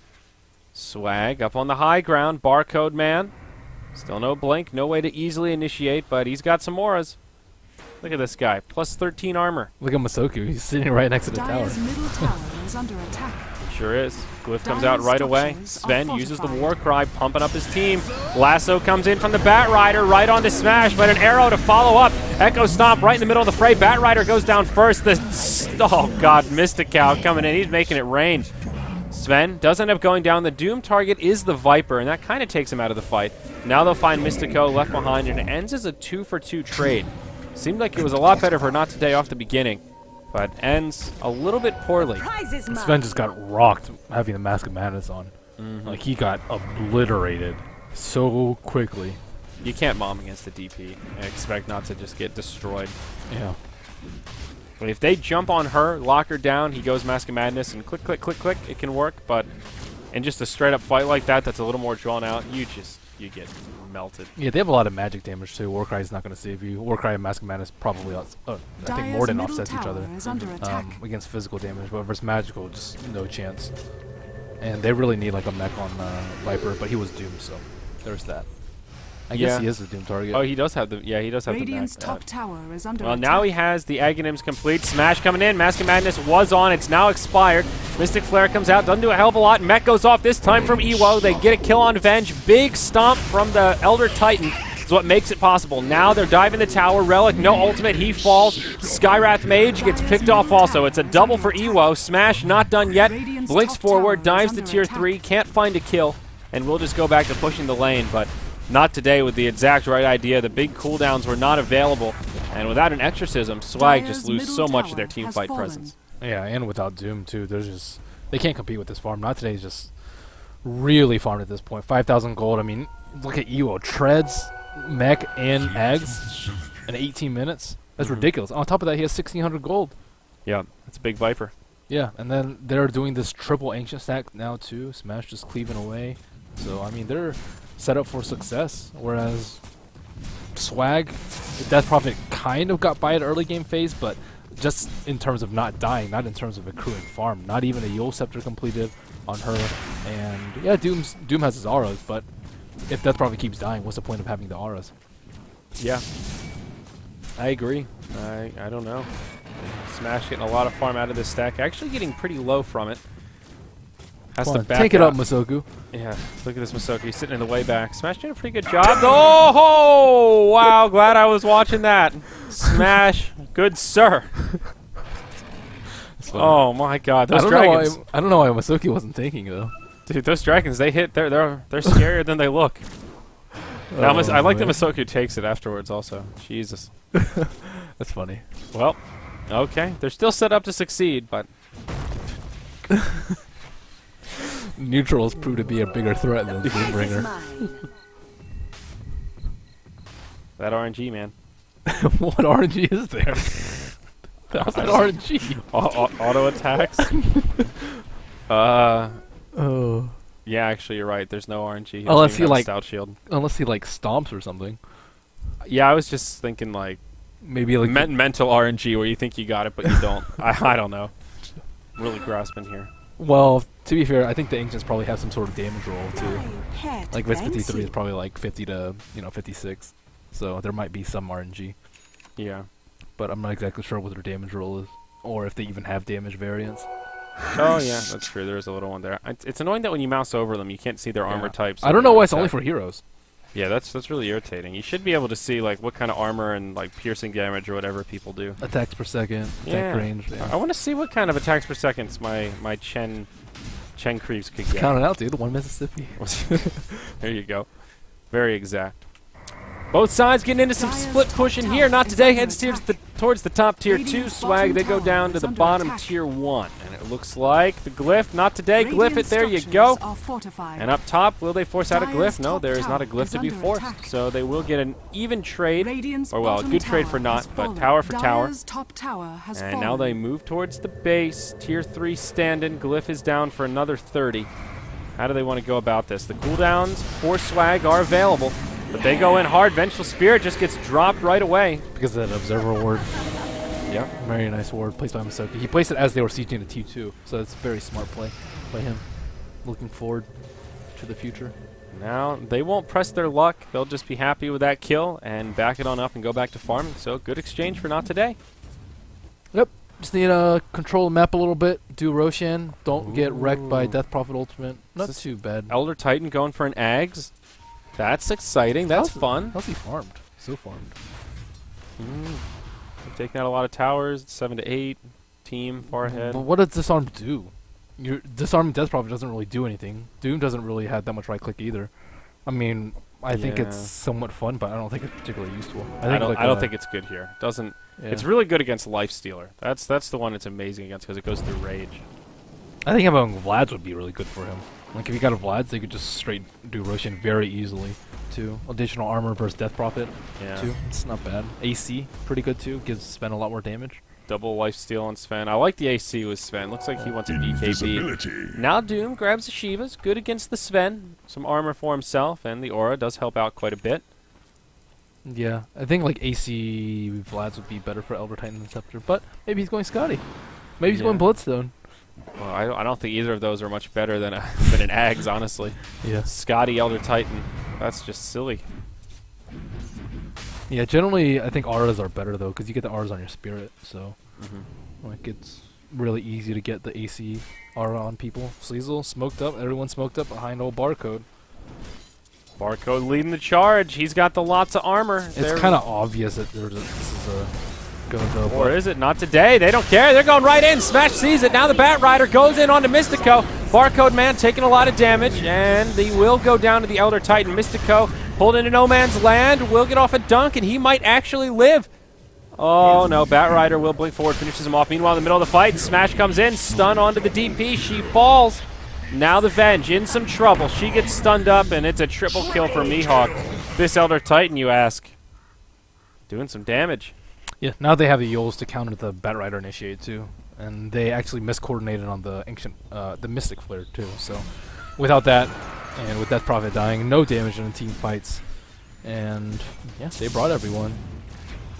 Speaker 4: Swag up on the high ground. Barcode Man. Still no blink. No way to easily initiate, but he's got some auras. Look at this guy. Plus 13 armor.
Speaker 2: Look at Masoku. He's sitting right next to the tower.
Speaker 3: Dire's middle tower is under attack.
Speaker 4: Sure is. Glyph comes
Speaker 3: Dire's
Speaker 4: out right away.
Speaker 3: structures are
Speaker 4: Sven uses the
Speaker 3: fortified.
Speaker 4: war cry, pumping up his team. Lasso comes in from the Bat Rider, right onto Smash, but an arrow to follow up. Echo Stomp right in the middle of the fray. Bat Rider goes down first. Oh, God, Mystical coming in. He's making it rain. Sven does end up going down. The Doom target is the Viper, and that kind of takes him out of the fight. Now they'll find Mystico left behind, and it ends as a 2-for-2 trade. Seemed like it was a lot better for not today off the beginning, but ends a little bit poorly.
Speaker 2: Sven just got rocked having the Mask of Madness on. Like, he got obliterated so quickly.
Speaker 4: You can't mom against the DP and expect not to just get destroyed.
Speaker 2: Yeah.
Speaker 4: But if they jump on her, lock her down, he goes Mask of Madness, and click, click, click, click, it can work. But in just a straight-up fight like that that's a little more drawn out, you get melted.
Speaker 2: Yeah, they have a lot of magic damage too. Warcry is not going to save you. Warcry and Mask of Madness probably, I think, more than
Speaker 3: Dire's
Speaker 2: offsets each
Speaker 3: middle
Speaker 2: other
Speaker 3: tower is under attack.
Speaker 2: against physical damage, but versus magical, just no chance. And they really need like a mech on Viper, but he was doomed, so there's that. I guess he is the Doom target.
Speaker 4: Oh, he does have the he does have
Speaker 3: Radiant's
Speaker 4: the
Speaker 3: top
Speaker 4: mech.
Speaker 3: tower is under
Speaker 4: Well,
Speaker 3: attack.
Speaker 4: now he has the Aghanims complete. Smash coming in. Mask of Madness was on. It's now expired. Mystic Flare comes out. Doesn't do a hell of a lot. Mech goes off this time from Ewo. They get a kill on Venge. Big stomp from the Elder Titan is what makes it possible. Now they're diving the tower. Relic, no ultimate. He falls. Skywrath Mage gets picked off also. It's a double for Ewo. Smash not done yet. Blinks forward. Dives to tier 3. Can't find a kill. And we'll just go back to pushing the lane. But not today with the exact right idea. The big cooldowns were not available. And without an Exorcism, Swag just lose so much of their team fight presence.
Speaker 2: Yeah, and without Doom too, they can't compete with this farm. Not today is just really farmed at this point. 5,000 gold. I mean, look at Ewo. Treads, mech, and Ags in 18 minutes. That's ridiculous. On top of that, he has 1,600 gold.
Speaker 4: Yeah, it's a big Viper.
Speaker 2: Yeah, and then they're doing this triple ancient stack now too. Smash just cleaving away. So I mean, they're set up for success. Whereas Swag, the Death Prophet kind of got by at early game phase, but just in terms of not dying, not in terms of accruing farm. Not even a Yule Scepter completed on her. And yeah, Doom has his auras, but if Death Prophet keeps dying, what's the point of having the auras?
Speaker 4: Yeah. I agree. I don't know. Smash getting a lot of farm out of this stack. Actually getting pretty low from it. Has
Speaker 2: Come
Speaker 4: to
Speaker 2: on,
Speaker 4: back
Speaker 2: take it up,
Speaker 4: out.
Speaker 2: Masoku.
Speaker 4: Yeah, look at this Masoku. He's sitting in the way back. Smash doing a pretty good job. Oh, wow. Glad I was watching that. Smash. Good sir. Oh, my God. Those dragons.
Speaker 2: I don't know why Masoki wasn't tanking, though.
Speaker 4: Dude, those dragons, they hit. They're scarier than they look. Now, I like that Masoku takes it afterwards also. Jesus.
Speaker 2: That's funny.
Speaker 4: Well, okay. They're still set up to succeed, but...
Speaker 2: Neutrals prove to be a bigger threat than
Speaker 3: This is
Speaker 2: Doombringer.
Speaker 3: mine.
Speaker 4: That RNG, man.
Speaker 2: What RNG is there? How's that RNG?
Speaker 4: Auto attacks?
Speaker 2: Oh.
Speaker 4: Yeah, actually, you're right. There's no RNG. He
Speaker 2: Unless
Speaker 4: doesn't
Speaker 2: he,
Speaker 4: even have a
Speaker 2: like-
Speaker 4: Stout Shield.
Speaker 2: Unless he like stomps or something.
Speaker 4: Yeah, I was just thinking, like,
Speaker 2: Maybe like
Speaker 4: mental RNG where you think you got it, but you don't. I don't know. Really grasping here.
Speaker 2: Well, to be fair, I think the Ancients probably have some sort of damage roll too.
Speaker 3: Pet
Speaker 2: Like Vis 53 is
Speaker 3: fancy.
Speaker 2: probably like 50 to 56, so there might be some RNG,
Speaker 4: Yeah.
Speaker 2: but I'm not exactly sure what their damage roll is, or if they even have damage variants.
Speaker 4: Oh, yeah, that's true. There is a little one there. It's annoying that when you mouse over them, you can't see their armor types.
Speaker 2: I don't know why it's only for heroes.
Speaker 4: Yeah, that's really irritating. You should be able to see like what kind of armor and like piercing damage or whatever people do.
Speaker 2: Attacks per second,
Speaker 4: Yeah.
Speaker 2: attack range. Yeah.
Speaker 4: I want to see what kind of attacks per second my Chen creeps could get.
Speaker 2: Count it out, dude. 1 Mississippi.
Speaker 4: There you go. Very exact. Both sides getting into some split pushing here. Not today. Heads towards the top tier 2 swag. They go down to the bottom tier 1. And it looks like the glyph. Not today. Glyph it. There you go. And up top, will they force out a glyph? No, there is not a glyph to be forced. So they will get an even trade. Or, well, a good trade for NoT, but tower for tower. And now they move towards the base. Tier 3 stand-in. Glyph is down for another 30. How do they want to go about this? The cooldowns for swag are available. But they go in hard. Vengeful Spirit just gets dropped right away.
Speaker 2: Because of that Observer ward.
Speaker 4: Yeah.
Speaker 2: Very nice ward placed by Masoki. He placed it as they were sieging the T2, so it's a very smart play by him. Looking forward to the future.
Speaker 4: Now, they won't press their luck. They'll just be happy with that kill and back it on up and go back to farming. So, good exchange for NoT today.
Speaker 2: Yep. Just need to control the map a little bit. Do Roshan. Don't get wrecked by Death Prophet Ultimate. Not
Speaker 4: This is
Speaker 2: too bad.
Speaker 4: Elder Titan going for an Ags. That's exciting. That's fun.
Speaker 2: How's he farmed? So farmed.
Speaker 4: They've taken out a lot of towers. 7 to 8. Team far ahead.
Speaker 2: But what does Disarm do? Your disarming Death Prophet doesn't really do anything. Doom doesn't really have that much right click either. I mean, I think it's
Speaker 4: Yeah.
Speaker 2: somewhat fun, but I don't think it's particularly useful.
Speaker 4: I don't think it's good here. Doesn't.
Speaker 2: Yeah.
Speaker 4: It's really good against Lifestealer. That's the one it's amazing against because it goes through rage.
Speaker 2: I think having Vlad's would be really good for him. Like if you got a Vlad's, they could just straight do Roshan very easily too. Additional armor versus Death Prophet
Speaker 4: Yeah.
Speaker 2: too. It's not bad. AC pretty good too. Gives Sven a lot more damage.
Speaker 4: Double lifesteal on Sven. I like the AC with Sven. Looks like he wants a BKB. Now Doom grabs the Shivas. Good against the Sven. Some armor for himself, and the Aura does help out quite a bit.
Speaker 2: Yeah, I think like AC Vlad's would be better for Elder Titan and Scepter, but maybe he's going Scotty. Maybe he's
Speaker 4: Yeah.
Speaker 2: going Bloodstone.
Speaker 4: Well, I don't think either of those are much better than than an Ags, honestly.
Speaker 2: Yeah.
Speaker 4: Scotty Elder Titan. That's just silly.
Speaker 2: Yeah, generally I think auras are better though, because you get the auras on your spirit, so like it's really easy to get the AC aura on people. Sleazel smoked up, everyone smoked up behind old Barcode.
Speaker 4: Barcode leading the charge. He's got the lots of armor.
Speaker 2: It's kind of obvious that this is a go.
Speaker 4: Or is it? Not today. They don't care. They're going right in. Smash sees it. Now the Bat Rider goes in onto Mystico. Barcode Man taking a lot of damage, and they will go down to the Elder Titan. Mystico pulled into no man's land. Will get off a dunk, and he might actually live. Oh, no. Bat Rider will blink forward, finishes him off. Meanwhile, in the middle of the fight, Smash comes in. Stun onto the DP. She falls. Now the Venge in some trouble. She gets stunned up, and it's a triple kill for Mihawk. This Elder Titan, you ask. Doing some damage.
Speaker 2: Yeah, now they have the Yols to counter the Bat Rider Initiate too, and they actually miscoordinated on the ancient, the Mystic Flare too. So, without that, and with Death Prophet dying, no damage in the team fights, and yeah, they brought everyone.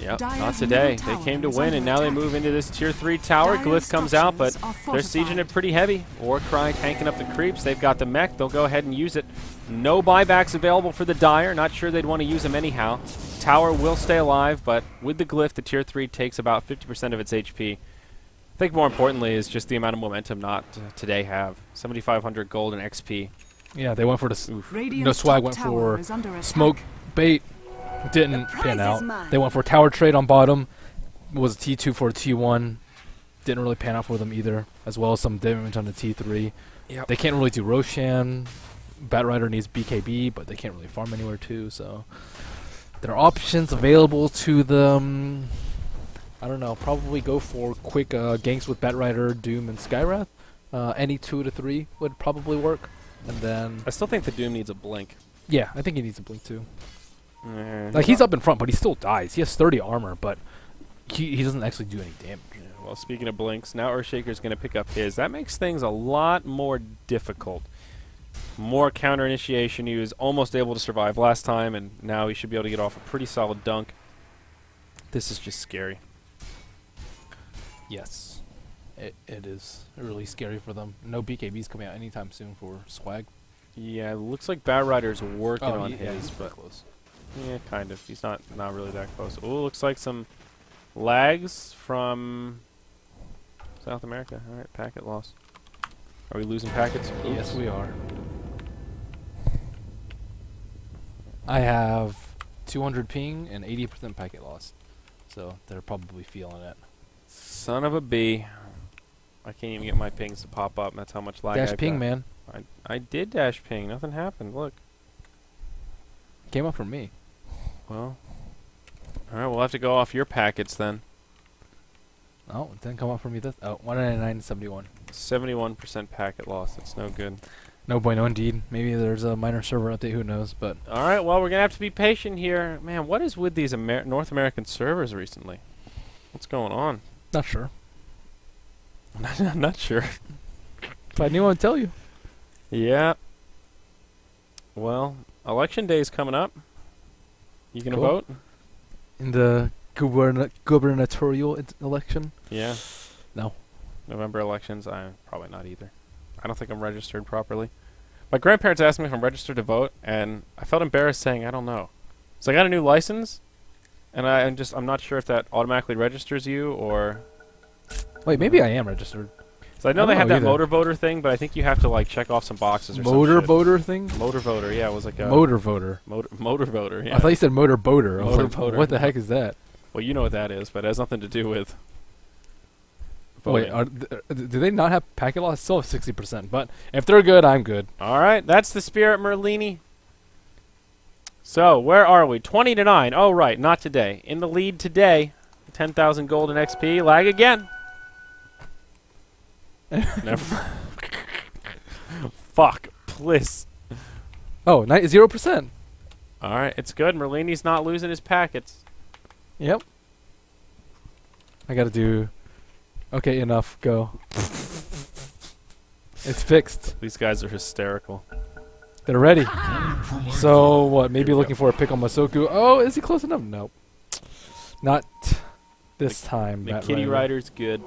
Speaker 4: Yep,
Speaker 3: Dire's
Speaker 4: not today.
Speaker 3: middle
Speaker 4: They
Speaker 3: tower
Speaker 4: came to
Speaker 3: is
Speaker 4: win,
Speaker 3: under
Speaker 4: and now they
Speaker 3: attack.
Speaker 4: move into this tier 3 tower.
Speaker 3: Dire's
Speaker 4: Glyph comes out, but
Speaker 3: structures are
Speaker 4: they're sieging
Speaker 3: fortified.
Speaker 4: it pretty heavy. Warcry tanking up the creeps. They've got the mech. They'll go ahead and use it. No buybacks available for the Dire. Not sure they'd want to use them anyhow. Tower will stay alive, but with the Glyph, the tier 3 takes about 50% of its HP. I think more importantly is just the amount of momentum NoT today have. 7,500 gold and XP.
Speaker 2: Yeah, they went for the
Speaker 3: Radiant's
Speaker 2: no swag
Speaker 3: top
Speaker 2: went
Speaker 3: tower
Speaker 2: for
Speaker 3: is under attack.
Speaker 2: smoke bait. Didn't
Speaker 3: The prize
Speaker 2: pan
Speaker 3: is
Speaker 2: out.
Speaker 3: mine.
Speaker 2: They went for tower trade on bottom. Was T2 for T1. Didn't really pan out for them either. As well as some damage on the T3.
Speaker 4: Yep.
Speaker 2: They can't really do Roshan. Batrider needs BKB, but they can't really farm anywhere too. So there are options available to them. I don't know. Probably go for quick ganks with Batrider, Doom, and Skywrath. Any 2 to 3 would probably work. And then
Speaker 4: I still think the Doom needs a blink.
Speaker 2: yeah, I think he needs a blink too.
Speaker 4: Eh,
Speaker 2: Like he's up in front, but he still dies. He has 30 armor, but he doesn't actually do any damage.
Speaker 4: yeah, well, speaking of blinks, now Earthshaker's going to pick up his. That makes things a lot more difficult. More counter initiation. He was almost able to survive last time, and now he should be able to get off a pretty solid dunk. This is just scary.
Speaker 2: Yes, it is really scary for them. No BKBs coming out anytime soon for swag.
Speaker 4: Yeah, it looks like Batrider's working on
Speaker 2: yeah,
Speaker 4: his,
Speaker 2: he's
Speaker 4: but
Speaker 2: close.
Speaker 4: yeah, kind of. He's not really that close. Oh, looks like some lags from South America. All right, packet loss. Are we losing packets?
Speaker 2: Yes,
Speaker 4: Oops.
Speaker 2: we are. I have 200 ping and 80% packet loss, so they're probably feeling it.
Speaker 4: Son of a B. I can't even get my pings to pop up. That's how much lag
Speaker 2: Dash
Speaker 4: I've
Speaker 2: ping,
Speaker 4: got.
Speaker 2: man,
Speaker 4: I did dash ping. Nothing happened. Look.
Speaker 2: came up from me.
Speaker 4: Well. All right, we'll have to go off your packets then.
Speaker 2: Oh, it didn't come up from me. This 199.71.
Speaker 4: 71% packet loss. That's no good.
Speaker 2: No bueno indeed. Maybe there's a minor server update. Who knows? But
Speaker 4: All right, well, we're going to have to be patient here. Man, what is with these North American servers recently? What's going on?
Speaker 2: not sure.
Speaker 4: I'm not sure.
Speaker 2: If I knew, I'd tell you.
Speaker 4: Yeah. Well, election day is coming up. You going to
Speaker 2: Cool.
Speaker 4: vote?
Speaker 2: In the gubernatorial election.
Speaker 4: Yeah.
Speaker 2: No.
Speaker 4: November elections, I'm probably not either. I don't think I'm registered properly. My grandparents asked me if I'm registered to vote, and I felt embarrassed saying I don't know. So I got a new license, and I'm not sure if that automatically registers you or.
Speaker 2: Wait, maybe I am registered.
Speaker 4: So I know
Speaker 2: I
Speaker 4: they
Speaker 2: don't
Speaker 4: have
Speaker 2: know
Speaker 4: that
Speaker 2: either.
Speaker 4: motor voter thing, but I think you have to like check off some boxes or
Speaker 2: Motor
Speaker 4: some shit.
Speaker 2: voter thing?
Speaker 4: Motor voter, yeah, it was like a
Speaker 2: Motor voter.
Speaker 4: motor voter. Yeah.
Speaker 2: I thought you said motor boater. I was
Speaker 4: Motor
Speaker 2: like,
Speaker 4: boater.
Speaker 2: what the heck is that?
Speaker 4: Well, you know what that is, but it has nothing to do with.
Speaker 2: Wait,
Speaker 4: voting.
Speaker 2: do they not have packet loss? Still have 60%, but if they're good, I'm good.
Speaker 4: All right, that's the spirit, Merlini. So, where are we? 20 to 9. Oh, right, not today. In the lead today, 10,000 gold and XP. Lag again. Never. Fuck, please.
Speaker 2: Oh, 0%.
Speaker 4: All right, it's good. Merlini's not losing his packets.
Speaker 2: Yep. I gotta do. Okay, enough. Go. It's fixed.
Speaker 4: These guys are hysterical.
Speaker 2: They're ready. So what? Maybe looking for a pick on Masoku. Oh, is he close enough? Nope. Not this time.
Speaker 4: The
Speaker 2: Bat
Speaker 4: Kitty
Speaker 2: Rider.
Speaker 4: Rider's good.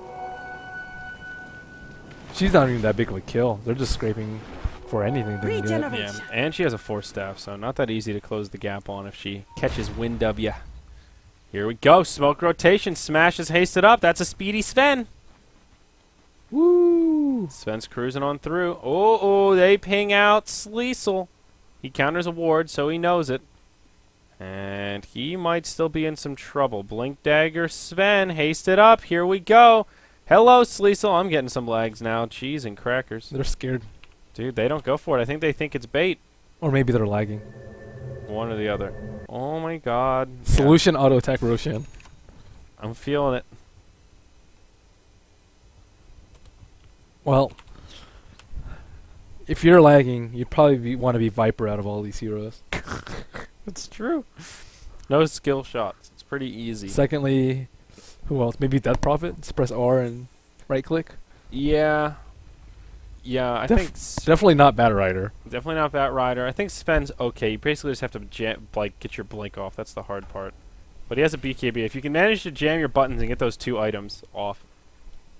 Speaker 2: She's not even that big of a kill. They're just scraping for anything they can get.
Speaker 3: Regenerate.
Speaker 4: Yeah, and she has a force staff, so not that easy to close the gap on if she catches wind of ya. Here we go. Smoke rotation. Smash is hasted up. That's a speedy Sven.
Speaker 2: Woo!
Speaker 4: Sven's cruising on through. Oh, they ping out Sleesel. He counters a ward, so he knows it. And he might still be in some trouble. Blink Dagger, Sven, hasted up. Here we go. Hello, Sleesel. I'm getting some lags now. Cheese and crackers.
Speaker 2: They're scared.
Speaker 4: Dude, they don't go for it. I think they think it's bait.
Speaker 2: Or maybe they're lagging.
Speaker 4: One or the other. Oh, my God. Yeah,
Speaker 2: Solution auto attack Roshan.
Speaker 4: I'm feeling it.
Speaker 2: Well, if you're lagging, you'd probably want to be Viper out of all these heroes.
Speaker 4: It's true. No skill shots. It's pretty easy.
Speaker 2: Secondly, who else? Maybe Death Prophet. Just press R and right click.
Speaker 4: Yeah. Yeah, I think
Speaker 2: Definitely not Bat Rider.
Speaker 4: definitely not Bat Rider. I think Sven's okay. You basically just have to get your blink off. That's the hard part. But he has a BKB. If you can manage to jam your buttons and get those 2 items off,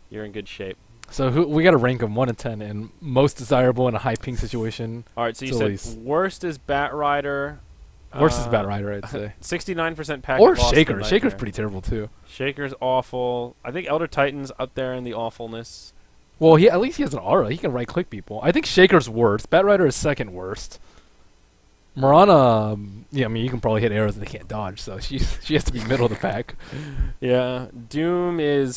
Speaker 4: you're in good shape.
Speaker 2: So we got to rank them 1 to 10 and most desirable in a high ping situation.
Speaker 4: All right, so you
Speaker 2: to
Speaker 4: said
Speaker 2: least.
Speaker 4: worst is Bat Rider.
Speaker 2: Worst is Bat Rider, I'd say.
Speaker 4: 69% packet
Speaker 2: Or
Speaker 4: loss to
Speaker 2: Shaker.
Speaker 4: Nightmare.
Speaker 2: Shaker's pretty terrible too.
Speaker 4: Shaker's awful. I think Elder Titan's up there in the awfulness.
Speaker 2: Well, at least he has an aura. He can right-click people. I think Shaker's worst. Bat Rider is second worst. Marana, yeah, I mean, you can probably hit arrows and they can't dodge, so she has to be middle of the pack.
Speaker 4: Yeah, Doom he's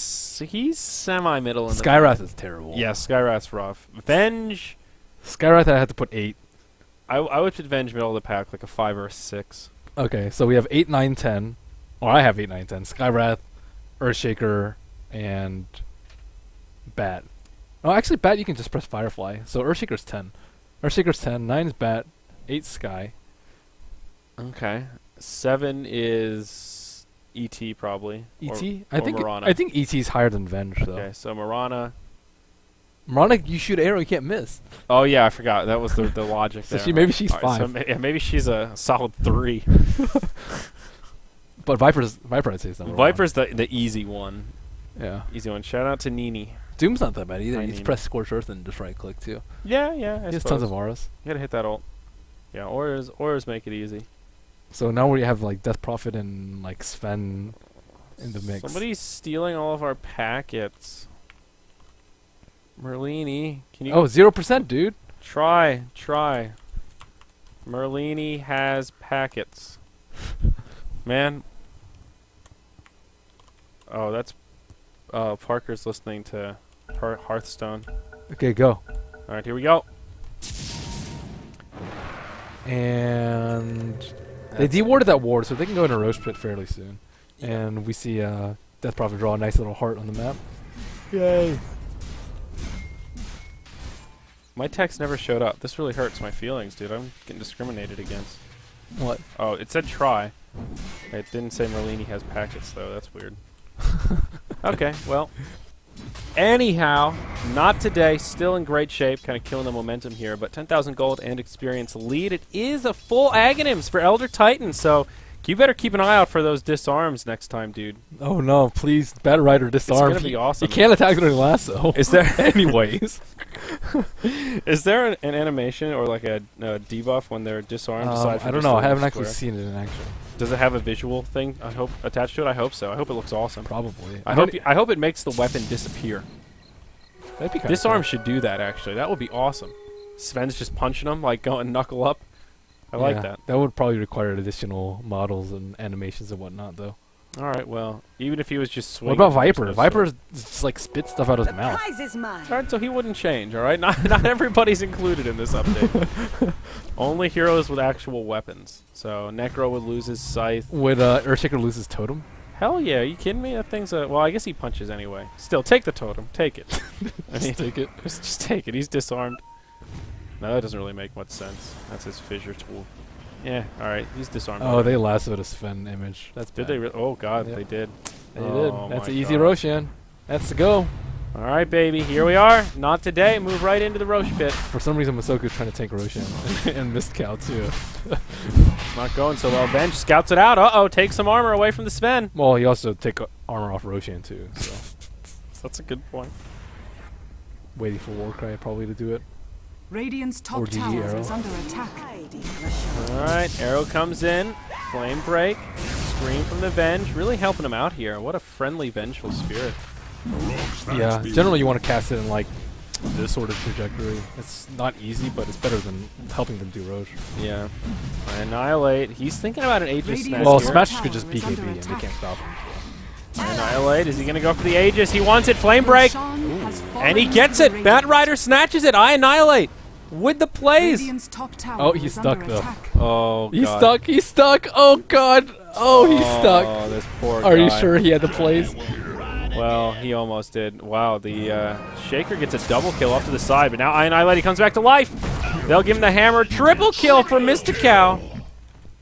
Speaker 4: semi-middle in the
Speaker 2: Skyrath is terrible.
Speaker 4: Yeah, Skyrath's rough. Venge,
Speaker 2: Skyrath, I had to put 8.
Speaker 4: I would put Venge middle of the pack, like a 5 or a 6.
Speaker 2: Okay, so we have 8, 9, 10. Or I have 8, 9, 10. Skyrath, Earthshaker, and Bat. Oh, actually, Bat you can just press Firefly. So Earthshaker's 10. Earthshaker's 10, 9 is Bat, 8 Sky.
Speaker 4: Okay. 7 is ET probably.
Speaker 2: ET?
Speaker 4: Or Marana.
Speaker 2: I think ET's higher than Venge though.
Speaker 4: Okay, so Marana.
Speaker 2: Marana, you shoot arrow, you can't miss.
Speaker 4: Oh yeah, I forgot. That was the logic
Speaker 2: So
Speaker 4: there.
Speaker 2: maybe she's
Speaker 4: All right,
Speaker 2: 5.
Speaker 4: so maybe she's a solid 3.
Speaker 2: But Viper, I'd say is number 1.
Speaker 4: Viper's the easy one.
Speaker 2: Yeah.
Speaker 4: Easy one. Shout out to Nini.
Speaker 2: Doom's not that bad either.
Speaker 4: I
Speaker 2: You just
Speaker 4: mean-
Speaker 2: press Scorched Earth and just right-click too.
Speaker 4: Yeah, I
Speaker 2: He has
Speaker 4: suppose.
Speaker 2: tons of auras.
Speaker 4: You gotta hit that ult. Yeah, auras make it easy.
Speaker 2: So now we have like Death Prophet and like Sven in the mix.
Speaker 4: Somebody's stealing all of our packets. Merlini, can you
Speaker 2: 0%, dude.
Speaker 4: try? Merlini has packets. Man. Oh, that's Parker's listening to Hearthstone.
Speaker 2: Okay, go.
Speaker 4: All right, here we go.
Speaker 2: And they dewarded that ward, so they can go into Roche Pit fairly soon. And we see Death Prophet draw a nice little heart on the map. Yay!
Speaker 4: My text never showed up. This really hurts my feelings, dude. I'm getting discriminated against.
Speaker 2: What?
Speaker 4: Oh, it said try. It didn't say Merlini has packets, though. That's weird. Okay, well. Anyhow, not today. Still in great shape. Kind of killing the momentum here. But 10,000 gold and experience lead. It is a full Aghanims for Elder Titan. So you better keep an eye out for those disarms next time, dude.
Speaker 2: Oh no, please. Bat Rider disarm.
Speaker 4: It's going to be awesome.
Speaker 2: You can't attack with a lasso.
Speaker 4: Is there
Speaker 2: Anyways.
Speaker 4: Is there an animation or like a debuff when they're disarmed? aside from
Speaker 2: I don't
Speaker 4: just
Speaker 2: know.
Speaker 4: the
Speaker 2: I haven't
Speaker 4: little
Speaker 2: actually
Speaker 4: square?
Speaker 2: seen it in action.
Speaker 4: Does it have a visual thing? I hope attached to it. I hope so. I hope it looks awesome.
Speaker 2: Probably.
Speaker 4: I hope it makes the weapon disappear.
Speaker 2: That'd be kind
Speaker 4: Disarm should do that. Actually, that would be awesome. Sven's just punching him like going knuckle up. I like that.
Speaker 2: That would probably require additional models and animations and whatnot, though.
Speaker 4: All right. Well, even if he was just swinging.
Speaker 2: What about
Speaker 4: there's
Speaker 2: Viper?
Speaker 4: no
Speaker 2: Viper
Speaker 4: sword.
Speaker 2: just like spits stuff out of his mouth.
Speaker 3: Prize is mine.
Speaker 4: All right, so he wouldn't change. All right, not everybody's included in this update. Only heroes with actual weapons. So Necro would lose his scythe.
Speaker 2: Would Earthshaker lose his totem?
Speaker 4: Hell yeah, are you kidding me? That thing's a... Well, I guess he punches anyway. Still, take the totem. Take it. I mean,
Speaker 2: take it.
Speaker 4: Just take it. He's disarmed. No, that doesn't really make much sense. That's his fissure tool. Yeah, alright. He's disarmed.
Speaker 2: Oh, they lassoed a Sven image. That's
Speaker 4: Did
Speaker 2: bad.
Speaker 4: they? Oh, God,
Speaker 2: Yep.
Speaker 4: they did.
Speaker 2: They
Speaker 4: Oh
Speaker 2: did. That's
Speaker 4: my
Speaker 2: an easy
Speaker 4: God.
Speaker 2: Roshan. That's the go.
Speaker 4: Alright, baby. Here we are. Not today. Move right into the Roche pit.
Speaker 2: For some reason, Masoku's trying to tank Roshan and missed Cow too.
Speaker 4: Not going so well. Venge scouts it out. Uh-oh. Take some armor away from the Sven.
Speaker 2: Well, he also take armor off Roshan too. So
Speaker 4: That's a good point.
Speaker 2: waiting for Warcry probably to do it.
Speaker 3: Radiant's
Speaker 2: Or
Speaker 3: top
Speaker 2: GG
Speaker 3: tower
Speaker 2: arrow.
Speaker 3: is under attack.
Speaker 4: Alright. Arrow comes in. Flame break. Scream from the Venge. Really helping him out here. What a friendly, vengeful spirit.
Speaker 2: Yeah, generally you want to cast it in like this sort of trajectory. It's not easy, but it's better than helping them do Roche.
Speaker 4: Yeah. Annihilate. He's thinking about an Aegis
Speaker 3: Radiant
Speaker 4: smash
Speaker 2: Well,
Speaker 4: here.
Speaker 2: Smash
Speaker 3: Tower
Speaker 2: could just
Speaker 3: is
Speaker 2: BKB
Speaker 3: under
Speaker 2: and they
Speaker 3: attack.
Speaker 2: can't stop him.
Speaker 4: Annihilate. Is he going to go for the Aegis? He wants it. Flame break.
Speaker 3: Roshan has fallen
Speaker 4: And he gets it.
Speaker 3: to
Speaker 4: Bat
Speaker 3: Radiant.
Speaker 4: Rider snatches it. I annihilate. With the plays.
Speaker 3: Radiant's top tower
Speaker 2: Oh, he's
Speaker 3: is
Speaker 2: stuck,
Speaker 3: under
Speaker 2: though.
Speaker 3: attack.
Speaker 4: Oh,
Speaker 2: He's
Speaker 4: God.
Speaker 2: stuck. He's stuck. Oh God. Oh, he's stuck.
Speaker 4: Oh, this poor
Speaker 2: Are you
Speaker 4: guy.
Speaker 2: sure he had the plays?
Speaker 4: Well, he almost did. Wow, the Shaker gets a double kill off to the side, but now I Annihilate. He comes back to life. They'll give him the hammer. Triple kill for Mr. Cow.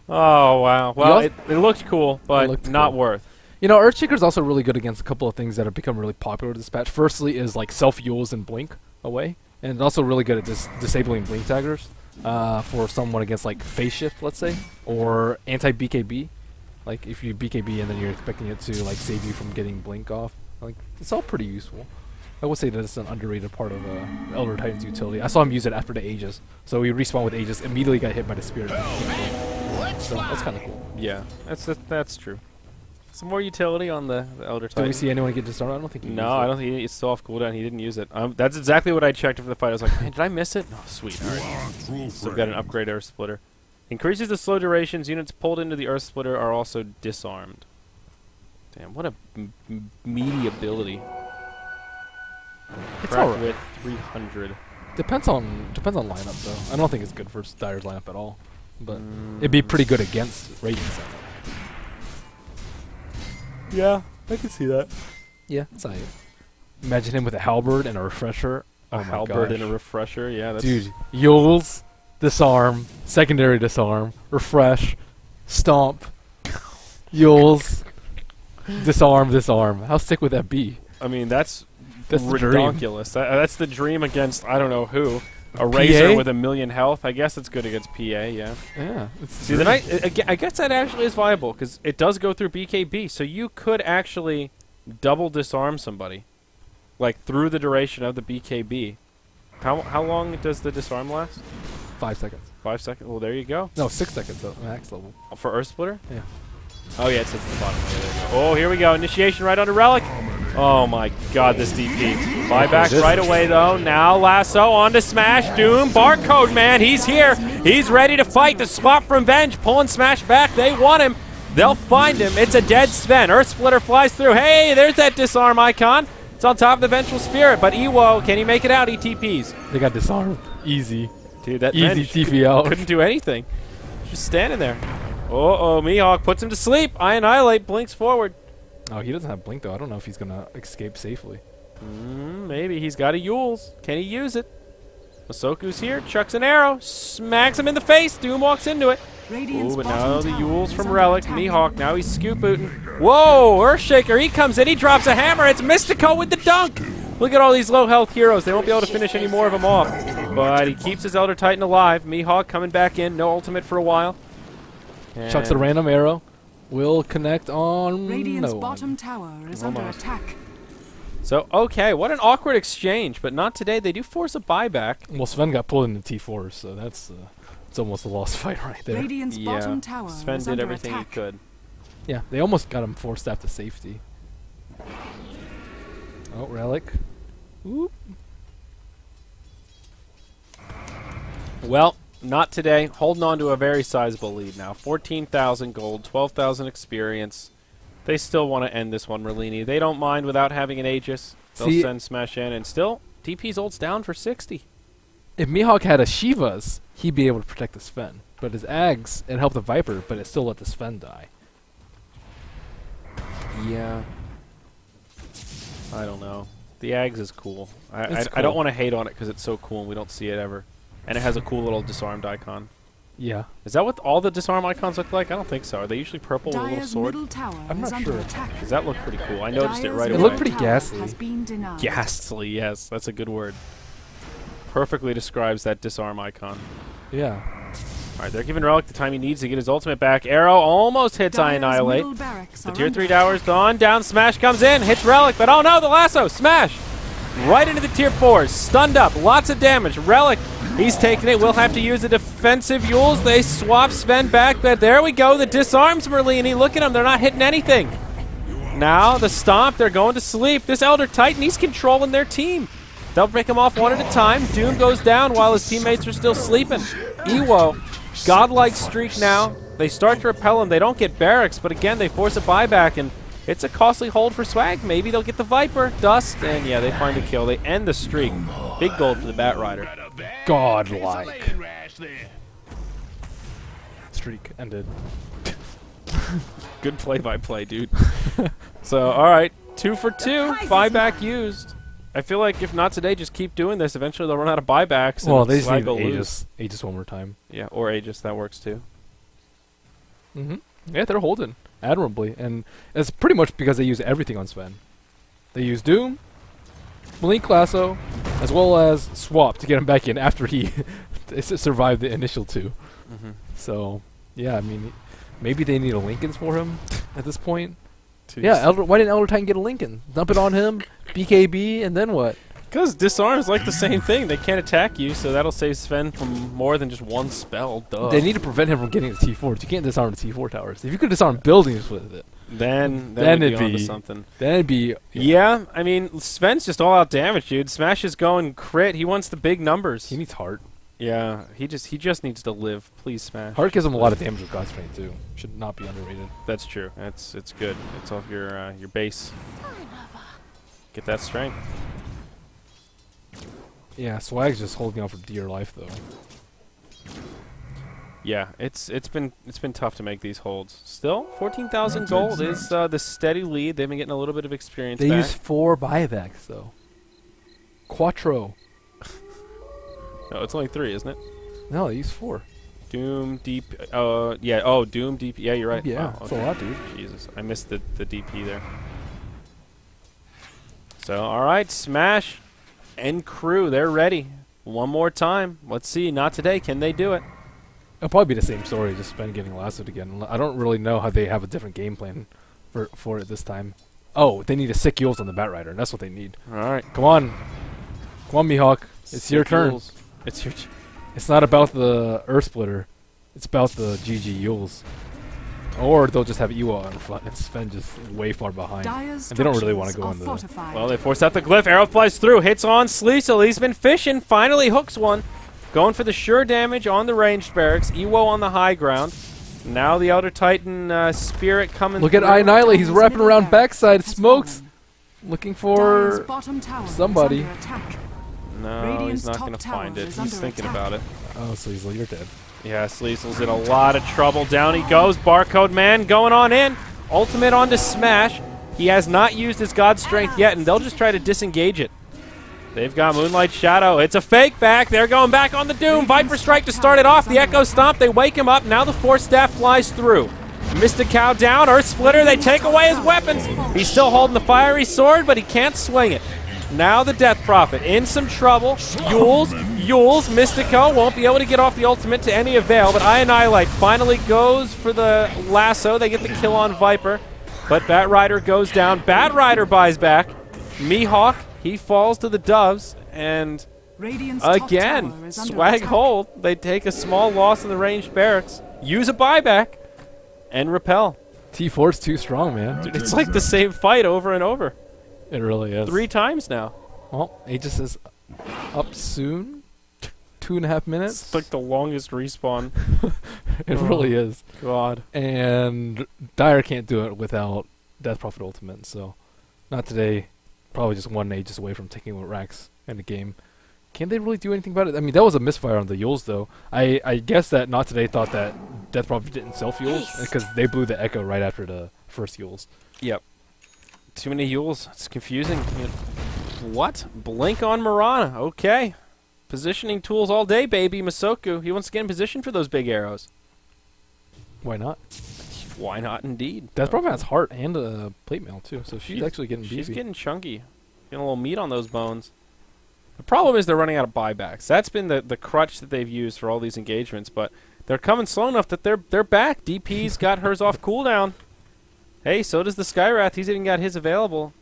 Speaker 4: Oh, wow. Well,
Speaker 2: Yep.
Speaker 4: it looked cool, but
Speaker 2: looked
Speaker 4: not
Speaker 2: cool.
Speaker 4: worth.
Speaker 2: You know, Earthshaker's also really good against a couple of things that have become really popular this patch. Firstly is like self-yules and blink away. And it's also really good at disabling blink taggers for someone against like phase shift, let's say, or anti-BKB. Like if you BKB and then you're expecting it to like save you from getting blink off. Like it's all pretty useful. I would say that it's an underrated part of Elder Titan's utility. I saw him use it after the Aegis. So we respawn with Aegis, immediately got hit by the Spirit. So that's kind of cool.
Speaker 4: Yeah, that's true. Some more utility on the Elder Titan.
Speaker 2: Did we see anyone get disarmed? I don't think he used
Speaker 4: No,
Speaker 2: it.
Speaker 4: I don't think it's still off cooldown. He didn't use it. That's exactly what I checked for the fight. I was like, man, did I miss it? No, sweet. All right. So we've got an upgrade Earth Splitter. Increases the slow durations. Units pulled into the Earth Splitter are also disarmed. Damn, what a meaty ability.
Speaker 2: It's
Speaker 4: Crack
Speaker 2: alright.
Speaker 4: with 300.
Speaker 2: Depends on lineup though. I don't think it's good for Dyer's lineup at all. But it'd be pretty good against Radiant's lineup.
Speaker 4: Yeah, I can see that.
Speaker 2: Yeah, it's alright. Imagine him with a halberd and a refresher.
Speaker 4: A
Speaker 2: Oh my
Speaker 4: halberd and a
Speaker 2: gosh.
Speaker 4: refresher. Yeah, that's
Speaker 2: Dude, Yules, disarm, secondary disarm, refresh, stomp, Yules, disarm, disarm. How sick would that be?
Speaker 4: I mean, that's
Speaker 2: the dream.
Speaker 4: ridiculous. That's the dream against I don't know who. A Razor
Speaker 2: PA?
Speaker 4: with 1,000,000 health. I guess it's good against PA. Yeah.
Speaker 2: Yeah.
Speaker 4: See, I guess that actually is viable because it does go through BKB, so you could actually double disarm somebody, like through the duration of the BKB. How long does the disarm last?
Speaker 2: 5 seconds.
Speaker 4: 5 seconds. Well, there you go.
Speaker 2: No, 6 seconds though, max level.
Speaker 4: For Earth Splitter?
Speaker 2: Yeah.
Speaker 4: Oh yeah, it sits at the bottom. Yeah, there you go. Oh, here we go. Initiation right onto Relic. Oh my God, this DP. Buyback right away though. Now Lasso onto Smash. Doom. Barcode man, he's here. He's ready to fight. The swap from Venge. Pulling Smash back. They want him. They'll find him. It's a dead Sven. Earth Splitter flies through. Hey, there's that disarm icon. It's on top of the Vengeful Spirit. But Ewo, can he make it out? He TPs.
Speaker 2: They got disarmed. Easy.
Speaker 4: Dude, that
Speaker 2: Easy
Speaker 4: Venge
Speaker 2: TP out.
Speaker 4: couldn't do anything. Just standing there. Uh-oh, Mihawk puts him to sleep. I Annihilate blinks forward.
Speaker 2: Oh, he doesn't have blink though. I don't know if he's gonna escape safely.
Speaker 4: Maybe. He's got a Yules. Can he use it? Masoku's here. Chucks an arrow. Smacks him in the face. Doom walks into it.
Speaker 3: Radiant's
Speaker 4: Ooh, but
Speaker 3: bottom
Speaker 4: now the
Speaker 3: tower
Speaker 4: Yules
Speaker 3: is
Speaker 4: from
Speaker 3: under
Speaker 4: Relic.
Speaker 3: attack.
Speaker 4: Mihawk. Now he's scoop booting. Whoa! Earthshaker. He comes in. He drops a hammer. It's Mystico with the dunk. Look at all these low health heroes. They won't be able to finish any more of them off. But he keeps his Elder Titan alive. Mihawk coming back in. No ultimate for a while.
Speaker 2: Chucks a
Speaker 4: And
Speaker 2: random arrow. Will connect on
Speaker 3: Radiant's
Speaker 2: no
Speaker 3: bottom
Speaker 2: one.
Speaker 3: tower is under
Speaker 4: Almost.
Speaker 3: attack.
Speaker 4: So, okay. What an awkward exchange. But not today. They do force a buyback.
Speaker 2: Well, Sven got pulled into T4, so that's it's almost a lost fight right there.
Speaker 3: Radiant's bottom tower
Speaker 4: Sven
Speaker 3: is
Speaker 4: did
Speaker 3: under
Speaker 4: everything
Speaker 3: attack.
Speaker 4: he could.
Speaker 2: Yeah, they almost got him forced staff to safety. Oh, Relic. Oop.
Speaker 4: Well, not today. Holding on to a very sizable lead now. 14,000 gold, 12,000 experience. They still want to end this one, Merlini. They don't mind without having an Aegis. They'll
Speaker 2: See-
Speaker 4: send Smash in, and still, TP's ult's down for 60.
Speaker 2: If Mihawk had a Shivas, he'd be able to protect the Sven. But his Ags, it helped the Viper, but it still let the Sven die.
Speaker 4: Yeah. I don't know. The Ags is cool. I
Speaker 2: It's
Speaker 4: don't
Speaker 2: cool.
Speaker 4: want to hate on it because it's so cool and we don't see it ever. And it has a cool little disarmed icon.
Speaker 2: Yeah.
Speaker 4: Is that what all the disarm icons look like? I don't think so. Are they usually purple with a little
Speaker 3: Dyer's
Speaker 4: sword?
Speaker 3: middle tower
Speaker 2: I'm
Speaker 3: is
Speaker 2: not
Speaker 3: under
Speaker 2: sure.
Speaker 3: attack.
Speaker 4: Because that looked pretty cool. I noticed it
Speaker 3: Dyer's
Speaker 4: right
Speaker 2: It
Speaker 4: away.
Speaker 2: looked
Speaker 3: middle
Speaker 2: pretty
Speaker 3: tower
Speaker 2: ghastly.
Speaker 3: Has been denied.
Speaker 4: Ghastly, yes. That's a good word. Perfectly describes that disarm icon.
Speaker 2: Yeah.
Speaker 4: All right, they're giving Relic the time he needs to get his ultimate back. Arrow almost hits I
Speaker 3: Dyer's
Speaker 4: Annihilate.
Speaker 3: middle barracks
Speaker 4: The
Speaker 3: are
Speaker 4: tier
Speaker 3: under
Speaker 4: 3 tower's
Speaker 3: attack.
Speaker 4: gone. Down Smash comes in, hits Relic, but oh no, the lasso. Smash! Right into the tier 4s. Stunned up. Lots of damage. Relic, he's taking it. We'll have to use the defensive Yules. They swap Sven back, but there we go. The disarms Merlini. Look at them. They're not hitting anything. Now the stomp. They're going to sleep. This Elder Titan, he's controlling their team. They'll break him off one at a time. Doom goes down while his teammates are still sleeping. Ewo, godlike streak now. They start to repel him. They don't get barracks, but again, they force a buyback, and it's a costly hold for Swag. Maybe they'll get the Viper. Dust, and yeah, they find a kill. They end the streak. Big gold for the Bat Rider.
Speaker 2: Godlike. Streak ended.
Speaker 4: Good play-by-play, dude. So, all right, 2 for 2. Buyback used. I feel like if not today, just keep doing this. Eventually, they'll run out of buybacks.
Speaker 2: Well,
Speaker 4: and
Speaker 2: they just
Speaker 4: Swag
Speaker 2: need
Speaker 4: will lose.
Speaker 2: Aegis. Aegis one more time.
Speaker 4: Yeah, or Aegis. That works too.
Speaker 2: Yeah, they're holding admirably. And it's pretty much because they use everything on Sven. They use Doom, Blink Lasso, as well as Swap to get him back in after he survived the initial 2. So, yeah, I mean, Maybe they need a Lincolns for him at this point.
Speaker 4: Jeez.
Speaker 2: Yeah, why didn't Elder Titan get a Lincoln? Dump it on him, BKB, and then what?
Speaker 4: Because disarm's like the same thing. They can't attack you, so that'll save Sven from more than just one spell. Duh.
Speaker 2: They need to prevent him from getting the T4s. You can't disarm the T4 towers. If you could disarm buildings with it,
Speaker 4: then
Speaker 2: then
Speaker 4: we'd
Speaker 2: it'd
Speaker 4: be onto
Speaker 2: be
Speaker 4: something.
Speaker 2: then it'd be
Speaker 4: Yeah, I mean, Sven's just all out damage, dude. Smash is going crit. He wants the big numbers.
Speaker 2: He needs heart.
Speaker 4: Yeah, he just needs to live. Please smash.
Speaker 2: Heart gives him a lot of damage with God's Strength too. Should not be underrated.
Speaker 4: That's true. It's good. It's off your base. Get that strength.
Speaker 2: Yeah, Swag's just holding on for dear life though.
Speaker 4: Yeah, it's been tough to make these holds. Still, 14,000 gold is the steady lead. They've been getting a little bit of experience
Speaker 2: They
Speaker 4: back.
Speaker 2: use 4 buybacks though. Quattro.
Speaker 4: No, it's only 3, isn't it?
Speaker 2: No, they use 4.
Speaker 4: Doom, DP. Yeah. Oh, Doom, DP. Yeah, you're right.
Speaker 2: Yeah,
Speaker 4: Wow,
Speaker 2: that's a lot, dude.
Speaker 4: Jesus, I missed the DP there. So, all right, Smash and crew, they're ready. One more time. Let's see. Not today. Can they do it?
Speaker 2: It'll probably be the same story, just Sven getting lassoed again. I don't really know how they have a different game plan for it this time. Oh, they need a sick Yules on the Bat Rider. That's what they need.
Speaker 4: All right.
Speaker 2: Come on. Come on, Mihawk. It's your turn.
Speaker 4: Yules. It's your turn.
Speaker 2: It's not about the Earth Splitter. It's about the GG Yules. Or they'll just have Iwa in front and Sven just way far behind. And they don't really want to go in the...
Speaker 4: Well, they force out the glyph. Arrow flies through. Hits on Sleesel. He's been fishing. Finally hooks one. Going for the sure damage on the ranged barracks. Ewo on the high ground. Now the Elder Titan Spirit coming
Speaker 2: Look at
Speaker 4: through.
Speaker 2: Inile. He's wrapping around backside. Smokes. Looking for somebody.
Speaker 4: No, he's not going to find it. He's thinking about it.
Speaker 2: Oh, Sleesel, you're dead.
Speaker 4: Yeah, Sleesel's in a lot of trouble. Down he goes. Barcode Man going on in. Ultimate onto Smash. He has not used his God Strength yet, and they'll just try to disengage it. They've got Moonlight Shadow. It's a fake back. They're going back on the Doom. Viper Strike to start it off. The Echo Stomp. They wake him up. Now the Force Staff flies through. Mystic Cow down. Earth Splitter. They take away his weapons. He's still holding the Fiery Sword, but he can't swing it. Now the Death Prophet in some trouble. Yules, Mystico won't be able to get off the ultimate to any avail, but Annihilate finally goes for the lasso. They get the kill on Viper, but Bat Rider goes down. Bat Rider buys back. Mihawk, he falls to the Doves, and again, Swag hold. They take a small loss in the ranged barracks, use a buyback, and repel.
Speaker 2: T4's too strong, man.
Speaker 4: Dude, it's like the same fight over and over.
Speaker 2: It really is.
Speaker 4: 3 times now.
Speaker 2: Well, Aegis is up soon. 2.5 minutes.
Speaker 4: It's like the longest respawn.
Speaker 2: It really is.
Speaker 4: God.
Speaker 2: And Dire can't do it without Death Prophet Ultimate, so not today. Probably just 1 Aegis away from taking with Rax in the game. Can they really do anything about it? I mean, that was a misfire on the Yules, though. I guess that Not Today thought that Death Prophet didn't self-Yules because they blew the Echo right after the first Yules.
Speaker 4: Yep. Too many Yules. It's confusing. What? Blink on Mirana. Okay. Positioning tools all day, baby. Masoku. He wants to get in position for those big arrows.
Speaker 2: Why not?
Speaker 4: Why not, indeed?
Speaker 2: Death Prophet has heart and a plate mail, too, so she's actually getting beefy.
Speaker 4: She's getting chunky. Getting a little meat on those bones. The problem is they're running out of buybacks. That's been the crutch that they've used for all these engagements, but they're coming slow enough that they're back. DP's got hers off cooldown. Hey, so does the Skywrath. He's even got his available.